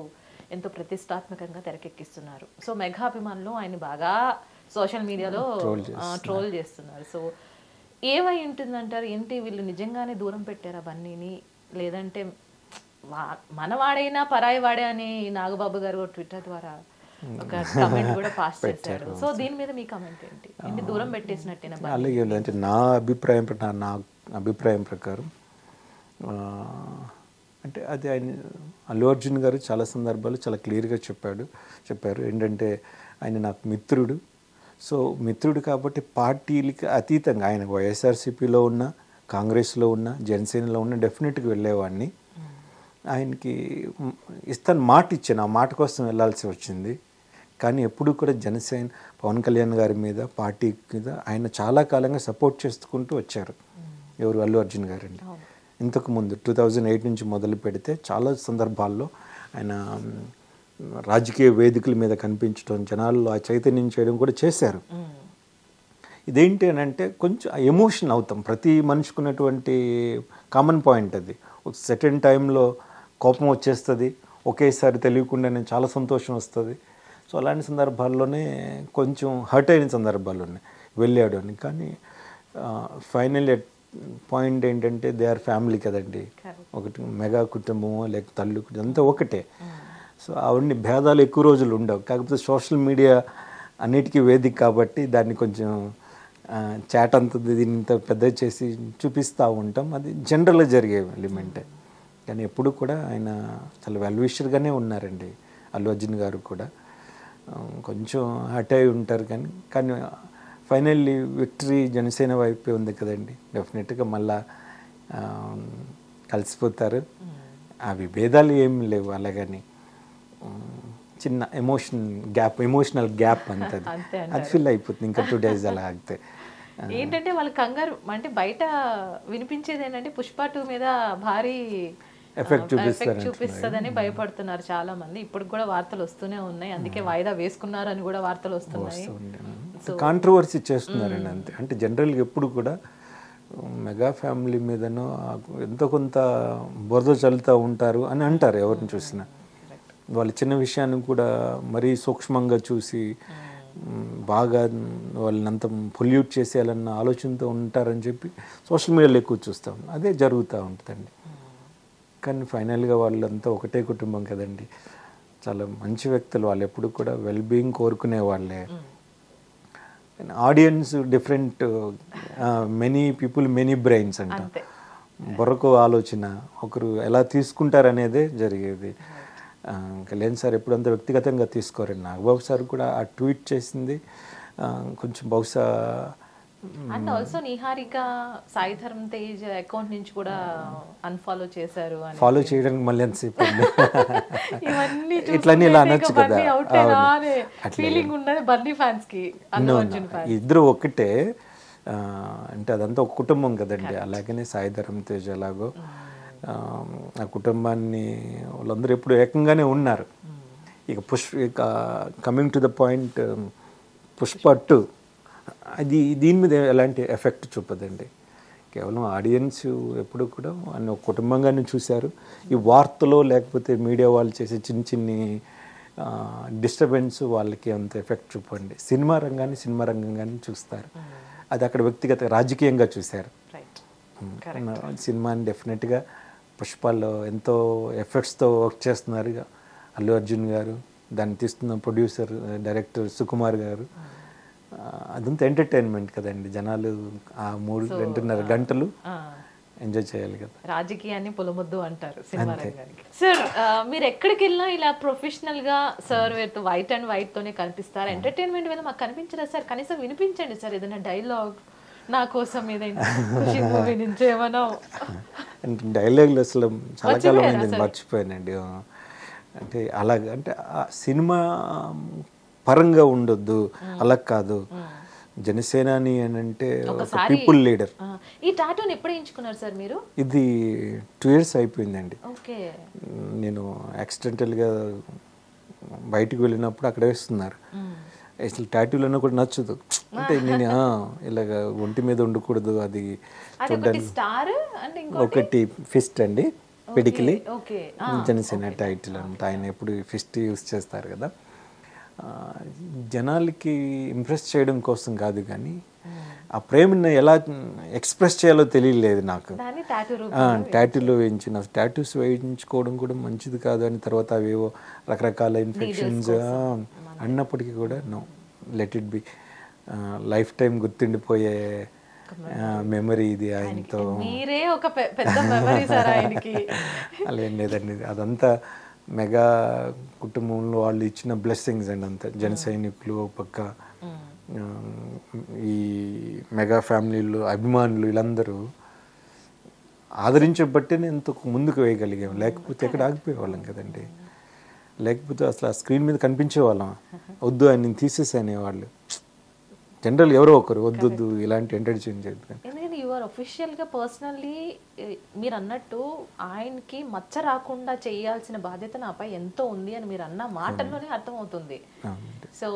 ఎంతో ప్రతిష్టాత్మకంగా తెరకెక్కిస్తున్నారు. సో మెగా అభిమానులు ఆయన బాగా సోషల్ మీడియాలో ట్రోల్ చేస్తున్నారు. సో ఏమై ఉంటుందంటారు? ఏంటి వీళ్ళు నిజంగానే దూరం పెట్టారా బన్నీని, లేదంటే మనవాడైనా పరాయి వాడే అని నాగబాబు గారు ట్విట్టర్ ద్వారా ఒక కమెంట్ కూడా పాస్ చేశారు. సో దీని మీద మీ కమెంట్ ఏంటి? దూరం పెట్టేసినట్టేనా? అలాగే అంటే నా అభిప్రాయం ప్రకారం అంటే అది ఆయన అల్లు అర్జున్ గారు చాలా సందర్భాలు చాలా క్లియర్గా చెప్పారు ఏంటంటే ఆయన నాకు మిత్రుడు. సో మిత్రుడు కాబట్టి పార్టీలకి అతీతంగా ఆయన వైఎస్ఆర్సీపీలో ఉన్న, కాంగ్రెస్లో ఉన్న, జనసేనలో ఉన్న డెఫినెట్గా వెళ్ళేవాడిని. ఆయనకి మాట ఇచ్చాను, ఆ మాట కోసం వెళ్ళాల్సి వచ్చింది. కానీ ఎప్పుడు కూడా జనసేన పవన్ కళ్యాణ్ గారి మీద పార్టీ మీద ఆయన చాలా కాలంగా సపోర్ట్ చేసుకుంటూ వచ్చారు. ఎవరు? అల్లు అర్జున్ గారండి. ఇంతకుముందు 2008 నుంచి మొదలు పెడితే చాలా సందర్భాల్లో ఆయన రాజకీయ వేదికల మీద కనిపించడం, జనాల్లో ఆ చైతన్యం చేయడం కూడా చేశారు. ఇదేంటి అని అంటే కొంచెం ఎమోషన్ అవుతాం. ప్రతి మనిషికున్నటువంటి కామన్ పాయింట్ అది. ఒక సెకండ్ టైంలో కోపం వచ్చేస్తుంది, ఒకేసారి తెలియకుండానే చాలా సంతోషం వస్తుంది. సో అలాంటి సందర్భాల్లోనే కొంచెం హర్ట్ అయిన సందర్భాలు ఉన్నాయి వెళ్ళాడు అని. కానీ ఫైనల్ పాయింట్ ఏంటంటే దే ఆర్ ఫ్యామిలీ కదండి. ఒకటి మెగా కుటుంబమో లేక తల్లి కుటుంబం అంతా ఒకటే. సో అవన్నీ భేదాలు ఎక్కువ రోజులు ఉండవు. కాకపోతే సోషల్ మీడియా అన్నిటికీ వేదిక కాబట్టి దాన్ని కొంచెం చాట్ అంత దీన్ని ఇంత పెద్ద చేసి చూపిస్తూ ఉంటాం. అది జనరల్గా జరిగే ఎలిమెంటే. కానీ ఎప్పుడు కూడా ఆయన చాలా వెల్ విషర్గానే ఉన్నారండి. అల్లు అర్జున్ గారు కూడా కొంచెం హర్ట్ అయి ఉంటారు. కానీ ఫైనల్లీ విక్టరీ జనసేన వైపే ఉంది కదండి. డెఫినెట్గా మళ్ళా కలిసిపోతారు. ఆ విభేదాలు ఏమి లేవు. అలాగని చిన్న ఎమోషనల్ గ్యాప్ అంతే, అది ఫిల్ అయిపోతుంది ఇంకా 2 days అలా ఆగితే. ఏంటంటే వాళ్ళ కంగారు అంటే బయట వినిపించేది ఏంటంటే పుష్ప 2 మీద భారీ ఎఫెక్ట్ చూపిస్తుందని భయపడుతున్నారు చాలా మంది. ఇప్పుడు కూడా వార్తలు వస్తూనే ఉన్నాయి. అందుకే వాయిదా వేసుకున్నారని కూడా వార్తలు వస్తున్నాయి. కాంట్రవర్సీ చేస్తున్నారండి అంతే. అంటే జనరల్గా ఎప్పుడు కూడా మెగా ఫ్యామిలీ మీదనో ఎంతో కొంత బురద చల్లుతూ ఉంటారు అని అంటారు ఎవరిని చూసినా. వాళ్ళ చిన్న విషయాన్ని కూడా మరీ సూక్ష్మంగా చూసి బాగా వాళ్ళని అంత పొల్యూట్ చేసేయాలన్న ఆలోచనతో ఉంటారని చెప్పి సోషల్ మీడియాలో ఎక్కువ చూస్తాం. అదే జరుగుతూ ఉంటుందండి. కానీ ఫైనల్గా వాళ్ళంతా ఒకటే కుటుంబం కదండి. చాలా మంచి వ్యక్తులు వాళ్ళు. ఎప్పుడు కూడా వెల్బీయింగ్ కోరుకునే వాళ్ళే. Audience different, many people many brains అంట. బుర్రకు ఆలోచన ఒకరు ఎలా తీసుకుంటారనేదే జరిగేది. కళ్యాణ్ సార్ ఎప్పుడంతా వ్యక్తిగతంగా తీసుకోరండి. నాగబాబు సార్ కూడా ఆ ట్వీట్ చేసింది కొంచెం బహుశా. అండ్ ఆల్సో నిహారిక సాయి ధర్మ తేజ్ అకౌంట్ నుంచి కూడా అన్ఫాలో చేశారు. ఫాలో చేయడానికి మళ్ళీ ఎంతసేపు ఇట్లన్నీ ఇలా అనొచ్చు కదా. ఇద్దరు ఒకటే అంటే అదంతా ఒక కుటుంబం కదండి. అలాగనే సాయి ధర్మ తేజ్ ఎలాగో ఆ కుటుంబాన్ని వాళ్ళందరూ ఎప్పుడు ఏకంగానే ఉన్నారు. ఇక coming to the point, Pushpa 2 అది దీని మీద ఎలాంటి ఎఫెక్ట్ చూపదండి. కేవలం ఆడియన్స్ ఎప్పుడు కూడా ఆయన ఒక కుటుంబంగానే చూశారు. ఈ వార్తలో లేకపోతే మీడియా వాళ్ళు చేసే చిన్ని డిస్టర్బెన్స్ వాళ్ళకి అంత ఎఫెక్ట్ చూపండి. సినిమా రంగంగానే చూస్తారు. అది అక్కడ వ్యక్తిగత రాజకీయంగా చూశారు. సినిమాని డెఫినెట్గా పుష్పాల్లో ఎంతో ఎఫర్ట్స్తో వర్క్ చేస్తున్నారు అల్లు అర్జున్ గారు, దాన్ని తీస్తున్న ప్రొడ్యూసర్ డైరెక్టర్ సుకుమార్ గారు. అదంతా ఎంటర్టైన్మెంట్ కదండి, జనాలు ఆ 3-2.5 గంటలు ఎంజాయ్ చేయాలి కదా. రాజకీయాన్ని పొలమొద్దు అంటారు సినిమా రంగానికి. సార్ మీరు ఎక్కడికి వెళ్ళినా ఇలా ప్రొఫెషనల్ గా సార్ వైట్ అండ్ వైట్ తోనే కనిపిస్తారు. ఎంటర్టైన్మెంట్ మీద మాకు కనిపించరా సార్? కనీసం వినిపించండి సార్ ఏదైనా డైలాగ్ నా కోసం, ఏదైనా ఖుషి మూవీ నుంచి ఏమన్నా. డైలాగులు అసలు చాలా కాలం అయింది, మర్చిపోయానండి. అంటే అలాగ అంటే సినిమా పరంగా ఉండొద్దు, అలా కాదు. జనసేనాని అని అంటే పీపుల్ లీడర్. ఈ టాటూని ఎప్పుడు ఎంచుకున్నారు సార్ మీరు? ఇది 2 years అయిపోయిందండి. ఓకే. నేను యాక్సిడెంటల్గా బయటికి వెళ్ళినప్పుడు అక్కడ వేస్తున్నారు. అసలు టాటూలన్నా కూడా నచ్చదు. అంటే నేను ఇలాగ ఒంటి మీద ఉండకూడదు. అది ఒకటి ఫిస్ట్ అండి, పిడికిలి, జనసేన టైటిల్ అనమాట. ఆయన ఎప్పుడు ఫిస్ట్ యూస్ చేస్తారు కదా. జనాలకి ఇంప్రెస్ చేయడం కోసం కాదు, కానీ ఆ ప్రేమని ఎలా ఎక్స్ప్రెస్ చేయాలో తెలియలేదు నాకు. టాటూలో వేయించిన టాటూస్ వేయించుకోవడం కూడా మంచిది కాదు అని తర్వాత అవేవో రకరకాల ఇన్ఫెక్షన్స్ అన్నప్పటికీ కూడా no, let it be. Life time గుర్తుండిపోయే మెమరీ ఇది ఆయనతో. అలా లేదండి, అదంతా మెగా కుటుంబంలో వాళ్ళు ఇచ్చిన బ్లెస్సింగ్స్ అండి. అంతా జన సైనికులు పక్క, ఈ మెగా ఫ్యామిలీలో అభిమానులు వీళ్ళందరూ ఆదరించబట్టే ఎంతో ముందుకు వేయగలిగాం. లేకపోతే ఎక్కడ ఆగిపోయేవాళ్ళం కదండి. లేకపోతే అసలు ఆ స్క్రీన్ మీద కనిపించేవాళ్ళం. వద్దు ఆయన తీసేసేనేవాళ్ళు. జనరల్ ఎవరో ఒకరు వద్దు ఇలాంటి ఎంటర్టైన్ చేయదు. ఎందుకంటే యువర్ అఫీషియల్గా పర్సనల్లీ మీరు అన్నట్టు ఆయనకి మచ్చ రాకుండా చేయాల్సిన బాధ్యత నాపై ఎంతో ఉంది అని మీరు అన్న మాటల్లోనే అర్థమవుతుంది. సో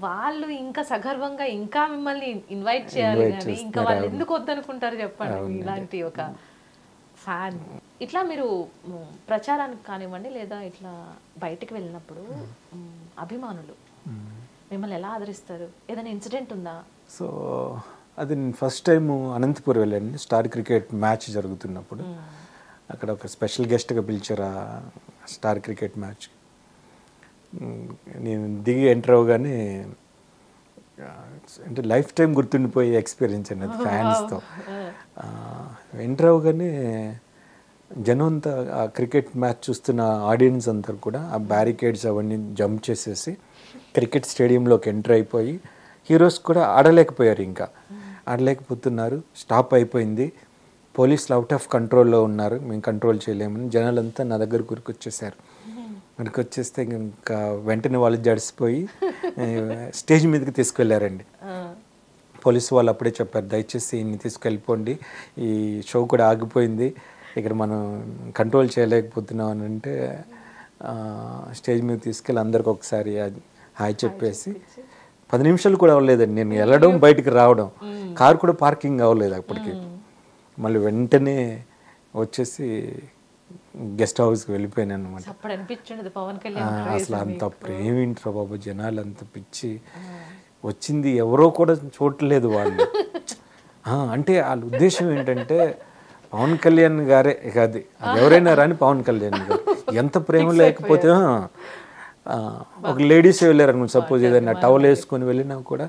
వాళ్ళు ఇంకా సగర్వంగా ఇంకా మిమ్మల్ని ఇన్వైట్ చేయాలి కానీ ఇంకా వాళ్ళు ఎందుకు వద్దనుకుంటారు చెప్పండి. ఇలాంటి ఒక ఫ్యాన్. ఇట్లా మీరు ప్రచారానికి కానివ్వండి లేదా ఇట్లా బయటికి వెళ్ళినప్పుడు అభిమానులు మిమ్మల్ని ఎలా ఆదరిస్తారు? ఏదైనా ఇన్సిడెంట్ ఉందా? సో అది నేను ఫస్ట్ టైం అనంతపూర్ వెళ్ళాను. స్టార్ క్రికెట్ మ్యాచ్ జరుగుతున్నప్పుడు అక్కడ ఒక స్పెషల్ గెస్ట్గా పిలిచారు ఆ స్టార్ క్రికెట్ మ్యాచ్. నేను దిగి ఎంటర్ అవగానే అంటే లైఫ్ టైం గుర్తుండిపోయే ఎక్స్పీరియన్స్ అండి అది ఫ్యాన్స్తో. ఎంటర్ అవగానే జనం అంతా ఆ క్రికెట్ మ్యాచ్ చూస్తున్న ఆడియన్స్ అంతా కూడా ఆ బ్యారికేడ్స్ అవన్నీ జంప్ చేసేసి క్రికెట్ స్టేడియంలోకి ఎంటర్ అయిపోయి హీరోస్ కూడా ఆడలేకపోయారు, ఇంకా ఆడలేకపోతున్నారు. స్టాప్ అయిపోయింది. పోలీసులు అవుట్ ఆఫ్ కంట్రోల్లో ఉన్నారు, మేము కంట్రోల్ చేయలేమని జనాలంతా నా దగ్గర గురికొచ్చేసారు. గురికొచ్చేస్తే ఇంకా వెంటనే వాళ్ళు జడిసిపోయి స్టేజ్ మీదకి తీసుకెళ్లారండి. పోలీసు వాళ్ళు అప్పుడే చెప్పారు, దయచేసి ఇన్ని తీసుకెళ్ళిపోండి, ఈ షో కూడా ఆగిపోయింది, ఇక్కడ మనం కంట్రోల్ చేయలేకపోతున్నాం అని అంటే స్టేజ్ మీద తీసుకెళ్ళి అందరికి ఒకసారి హాయ్ చెప్పేసి 10 నిమిషాలు కూడా అవ్వలేదండి నేను వెళ్ళడం బయటికి రావడం. కారు కూడా పార్కింగ్ అవ్వలేదు అప్పటికి. మళ్ళీ వెంటనే వచ్చేసి గెస్ట్ హౌస్కి వెళ్ళిపోయాను అనమాట. అసలు అంత ప్రేమ ఏంట్రా బాబు, జనాలు అంత పిచ్చి వచ్చింది, ఎవరో కూడా చూడలేదు వాళ్ళు. అంటే వాళ్ళ ఉద్దేశం ఏంటంటే పవన్ కళ్యాణ్ గారే కాదు, అది ఎవరైనా రాని పవన్ కళ్యాణ్ గారు. ఎంత ప్రేమ లేకపోతే ఒక లేడీస్ వెళ్ళారు అనుకోండి, సపోజ్ ఏదైనా టవల్ వేసుకొని వెళ్ళినా కూడా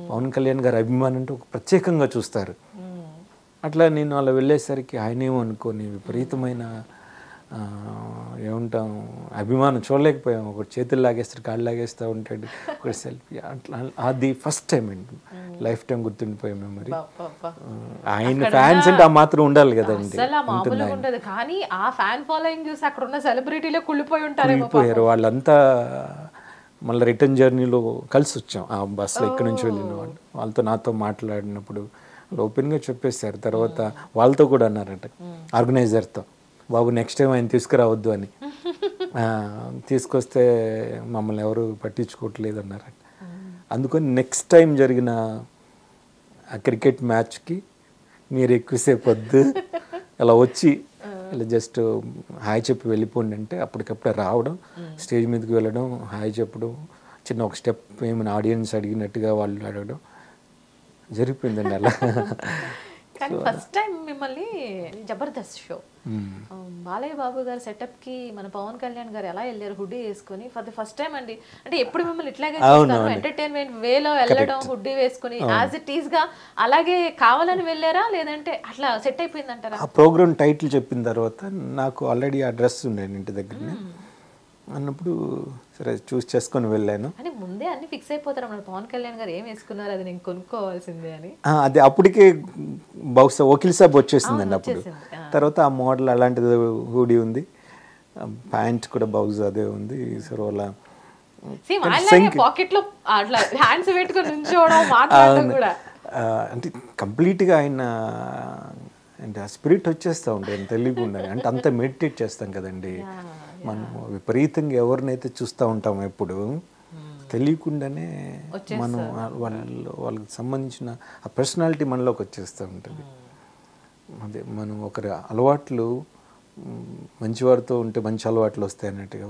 పవన్ కళ్యాణ్ గారు అభిమానం అంటే ఒక ప్రత్యేకంగా చూస్తారు. అట్లా నేను అలా వెళ్ళేసరికి ఆయనేమో అనుకోని విపరీతమైన ఏమంటాం అభిమానం చూడలేకపోయాం. ఒకటి చేతులు లాగేస్తాడు, కాళ్ళు లాగేస్తూ ఉంటాడు, ఒకటి సెల్ఫీ. అట్లా అది ఫస్ట్ టైం అండి లైఫ్ టైం గుర్తుండిపోయే మెమరీ. ఆయన ఫ్యాన్స్ అంటే ఆ మాత్రం ఉండాలి కదండి. కానీ ఆ ఫ్యాన్ ఫాలోయింగ్ చూసి అక్కడ ఉన్న సెలబ్రిటీలే కుళ్ళిపోయారు వాళ్ళంతా. మళ్ళీ రిటర్న్ జర్నీలో కలిసి వచ్చాం ఆ బస్సులో ఇక్కడి నుంచి వెళ్ళిన వాళ్ళు. వాళ్ళతో నాతో మాట్లాడినప్పుడు ఓపెన్గా చెప్పేశారు. తర్వాత వాళ్ళతో కూడా అన్నారంట ఆర్గనైజర్తో, బాబు నెక్స్ట్ టైం ఆయన తీసుకురావద్దు అని, తీసుకొస్తే మమ్మల్ని ఎవరు పట్టించుకోవట్లేదు అన్నారంట. అందుకని నెక్స్ట్ టైం జరిగిన ఆ క్రికెట్ మ్యాచ్కి మీరు ఎక్కువసేపు వద్దు, అలా వచ్చి ఇలా జస్ట్ హాయ్ చెప్పి వెళ్ళిపోండి అంటే అప్పటికప్పుడే రావడం, స్టేజ్ మీదకి వెళ్ళడం, హాయ్ చెప్పడం, చిన్న ఒక స్టెప్ ఏమైనా ఆడియన్స్ అడిగినట్టుగా వాళ్ళు అడగడం జరిగిపోయిందండి అలా. కానీ ఫస్ట్ టైం మిమ్మల్ని జబర్దస్త్ షో బాలయ్య బాబు గారి సెటప్కి మన పవన్ కళ్యాణ్ గారు ఎలా వెళ్ళారు హుడ్డీ వేసుకొని ఫర్ ది ఫస్ట్ టైం అండి. అంటే ఎప్పుడు మిమ్మల్ని ఇట్లాగే చూస్తాను, ఎంటర్టైన్మెంట్ వేలో వెళ్ళడం హుడ్డీ వేసుకొని యాజ్ ఇట్ ఈస్ గా అలాగే కావాలని వెళ్ళారా లేదంటే అట్లా సెట్ అయిపోయింది అంటారా? ఆ ప్రోగ్రామ్ టైటిల్ చెప్పిన తర్వాత నాకు ఆల్రెడీ ఆ డ్రెస్ ఉండేది ఇంటి దగ్గరనే అన్నప్పుడు సరే చూస్ చేసుకొని వెళ్ళాను. అని ముందే అన్ని ఫిక్స్ అయిపోతారు మన పవన్ కళ్యాణ్ గారు ఏం వేసుకున్నారు అది నేను కొనుక్కోవాల్సిందే అని. అది అప్పటికే బహుశా వకీల్ సాబ్ వచ్చేసిందండి అప్పుడు. తర్వాత ఆ మోడల్ అలాంటిది హూడీ ఉంది, ప్యాంట్ కూడా బౌజ్ అదే ఉంది. సో అలా పాకెట్ లో అట్లా హ్యాండ్స్ పెట్టుకొని నుంచోవడం మాట్లాడడం కూడా అంటే కంప్లీట్గా ఆయన అంటే ఆ స్పిరిట్ వచ్చేస్తూ ఉంటుంది తెలియకుండా. అంటే అంత మెడిటేట్ చేస్తాం కదండి మనం, విపరీతంగా ఎవరినైతే చూస్తూ ఉంటామో ఎప్పుడు తెలియకుండానే మనం వాళ్ళకి సంబంధించిన ఆ పర్సనాలిటీ మనలోకి వచ్చేస్తూ ఉంటుంది. అదే మనం ఒకరి అలవాట్లు మంచివారితో ఉంటే మంచి అలవాట్లు వస్తాయి అన్నట్టుగా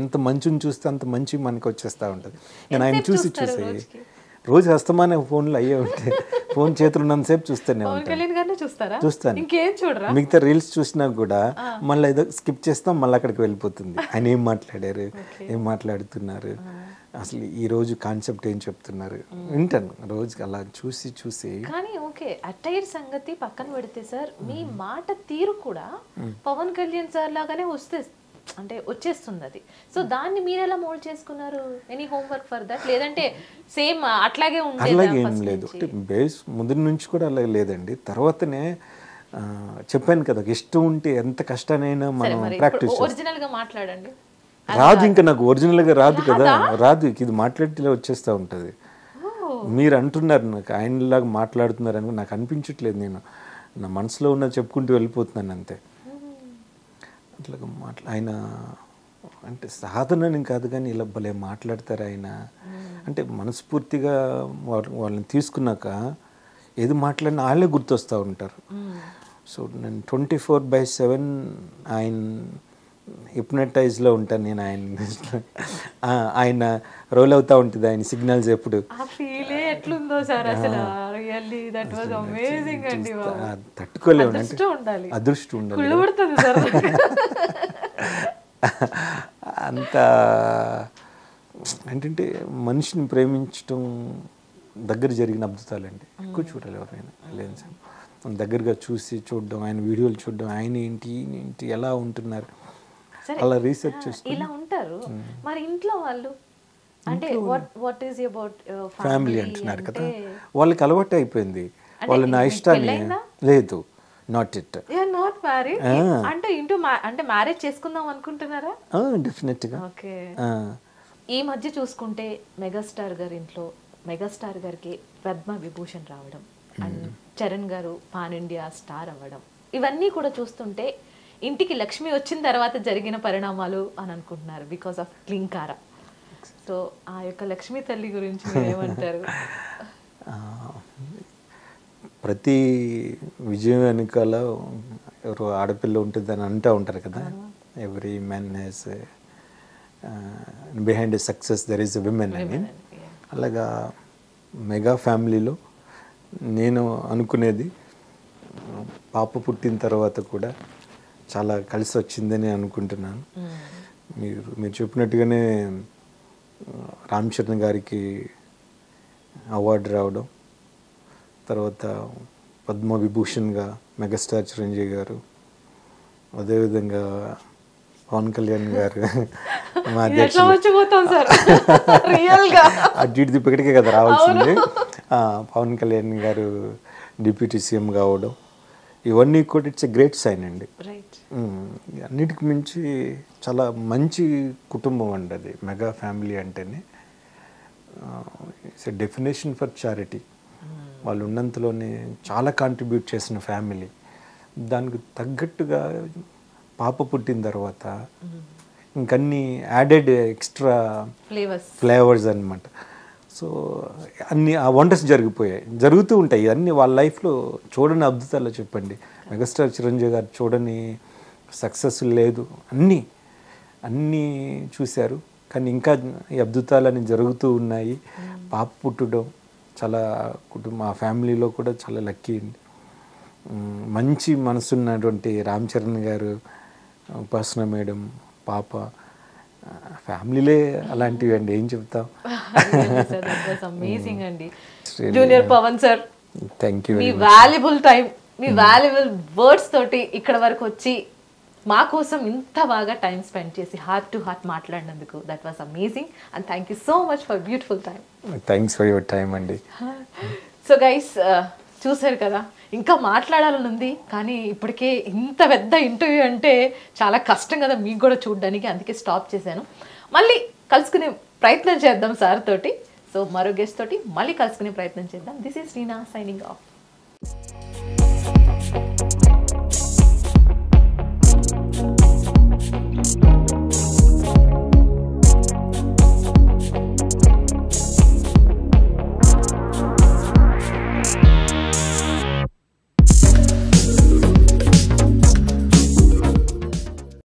ఎంత మంచిని చూస్తే అంత మంచి మనకి వచ్చేస్తూ ఉంటుంది. నేను ఆయన చూసి రోజు అస్తమానే ఫోన్లో అయ్యే ఉంటాయి, ఫోన్ చేతులు ఉన్నంతసేపు చూస్తూనే ఉంటాను, చూస్తాను. మిగతా రీల్స్ చూసినా కూడా మళ్ళీ ఏదో స్కిప్ చేస్తాం, మళ్ళీ అక్కడికి వెళ్ళిపోతుంది. ఆయన ఏం మాట్లాడారు, ఏం మాట్లాడుతున్నారు, అసలు ఈ రోజు కాన్సెప్ట్ ఏం చెప్తున్నారు వింటాను రోజు అలా చూసి చూసి. కానీ ఓకే అటైర్ సంగతి పక్కన పెడితే సార్ మీ మాట తీరు కూడా పవన్ కళ్యాణ్ సార్ లాగానే అంటే వచ్చేస్తుంది అది. సో దాన్ని మీరు ఎలా మోల్డ్ చేసుకున్నారు? ఎనీ హోంవర్క్ ఫర్ దట్ లేదంటే సేమ్ అట్లాగే ఉండేదా? అలాగే ఏం లేదు, బేస్ ముందు నుంచి కూడా అలాగే లేదండి. తర్వాతనే చెప్పాను కదా ఇష్టం ఉంటే ఎంత కష్టానైనా మనం ప్రాక్టీస్ ఒరిజినల్ గా మాట్లాడండి. రాదు, ఇంకా నాకు ఒరిజినల్ గా రాదు కదా, రాదు. ఇది మాట్లాడితే వచ్చేస్తూ ఉంటుంది. మీరు అంటున్నారు నాకు ఆయనలాగా మాట్లాడుతున్నారు అని నాకు అనిపించట్లేదు. నేను నా మనసులో ఉన్నది చెప్పుకుంటూ వెళ్ళిపోతున్నాను అంతే. అట్లాగా ఆయన అంటే సాధనని కాదు కానీ ఇలా భలే మాట్లాడతారు ఆయన. అంటే మనస్ఫూర్తిగా వాళ్ళని తీసుకున్నాక ఏది మాట్లాడినా వాళ్ళే గుర్తొస్తూ ఉంటారు. సో నేను 24/7 ఆయన హిప్నటైజ్లో ఉంటాను నేను. ఆయన రోల్ అవుతూ ఉంటుంది ఆయన సిగ్నల్స్ ఎప్పుడు. తట్టుకోలేము, అదృష్టం ఉండాలి అంత. ఏంటంటే మనిషిని ప్రేమించడం దగ్గర జరిగిన అద్భుతాలండి. ఎక్కువ చూడాలి ఎవరైనా లేదు, దగ్గరగా చూడడం, ఆయన వీడియోలు చూడడం, ఆయన ఏంటి ఎలా ఉంటున్నారు అలా రీసెర్చ్ చేసి ఇలా ఉంటారు. మరి ఇంట్లో వాళ్ళు అంటే వాట్ ఈస్ అబౌట్ ఫ్యామిలీ అంటున్నారు కదా, వాళ్ళకి అలవాటు అయిపోయింది. వాళ్ళు నా ఇష్టాన్ని లేదు, నాట్ ఇట్. నాట్ మ్యారీడ్ అంటే అంటే మ్యారేజ్ చేసుకుందాం అనుకుంటున్నారా? డెఫినెట్ గా. ఓకే. ఈ మధ్య చూసుకుంటే మెగాస్టార్ గారి ఇంట్లో మెగాస్టార్ గారికి పద్మ విభూషణ్ రావడం అండ్ చరణ్ గారు పాన్ ఇండియా స్టార్ అవ్వడం, ఇవన్నీ కూడా చూస్తుంటే ఇంటికి లక్ష్మి వచ్చిన తర్వాత జరిగిన పరిణామాలు అని అనుకుంటున్నారు బికాస్ ఆఫ్ క్లింకారా. సో ఆ యొక్క లక్ష్మీ తల్లి గురించి మీరు ఏమంటారు? ప్రతి విజయం వెనుకాల ఎవరు ఆడపిల్ల ఉంటుందని అంటూ ఉంటారు కదా, every man has behind a success there is a women అని. అలాగా మెగా ఫ్యామిలీలో నేను అనుకునేది పాప పుట్టిన తర్వాత కూడా చాలా కలిసి వచ్చిందని అనుకుంటున్నాను. మీరు చెప్పినట్టుగానే రామ్ చరణ్ గారికి అవార్డు రావడం, తర్వాత పద్మ విభూషణ్గా మెగాస్టార్ చిరంజీవి గారు, అదేవిధంగా పవన్ కళ్యాణ్ గారు మా అటు ఇటు ఇప్పటికే కదా రావాల్సింది. పవన్ కళ్యాణ్ గారు డిప్యూటీ సీఎం కావడం, ఇవన్నీ కూడా ఇట్స్ ఎ గ్రేట్ సైన్ అండి. అన్నిటికి మించి చాలా మంచి కుటుంబం అండి అది మెగా ఫ్యామిలీ అంటేనే. It's a definition for charity. వాళ్ళు ఉన్నంతలోనే చాలా కాంట్రిబ్యూట్ చేసిన ఫ్యామిలీ. దానికి తగ్గట్టుగా పాప పుట్టిన తర్వాత ఇంకన్నీ యాడెడ్ ఎక్స్ట్రా ఫ్లేవర్స్ అనమాట. సో అన్ని ఆ వండర్స్ జరుగుతూ ఉంటాయి. అన్నీ వాళ్ళ లైఫ్లో చూడని అద్భుతాలు చెప్పండి. మెగాస్టార్ చిరంజీవి గారు చూడని సక్సెస్ లేదు, అన్నీ చూశారు. కానీ ఇంకా ఈ అద్భుతాలని జరుగుతూ ఉన్నాయి. పాప పుట్టడం చాలా మా ఫ్యామిలీలో కూడా చాలా లక్కీ అండి. మంచి మనసున్నటువంటి రామ్ చరణ్ గారు, ఉపాసన మేడం, పాప, ఫ్యామిలీలే అలాంటివి అండి, ఏం చెప్తాం. అమేజింగ్ అండి. Junior Pavan sir, thank you. మీ వాల్యుబుల్ టైం, మీ వాల్యుబుల్ వర్డ్స్ తోటి ఇక్కడ వరకు వచ్చి మా కోసం ఇంత బాగా టైం స్పెండ్ చేసి హార్ట్ టు హార్ట్ మాట్లాడినందుకు that was amazing and thank you so much for beautiful time. Thanks for your time అండి. సో గైస్, చూసారు కదా, ఇంకా మాట్లాడాలని ఉంది కానీ ఇప్పటికే ఇంత పెద్ద ఇంటర్వ్యూ అంటే చాలా కష్టం కదా మీకు కూడా చూడడానికి, అందుకే స్టాప్ చేశాను. మళ్ళీ కలుసుకునే ప్రయత్నం చేద్దాం సార్ తోటి. సో మరో గెస్ట్ తోటి మళ్ళీ కలుసుకునే ప్రయత్నం చేద్దాం. This is Reena signing off.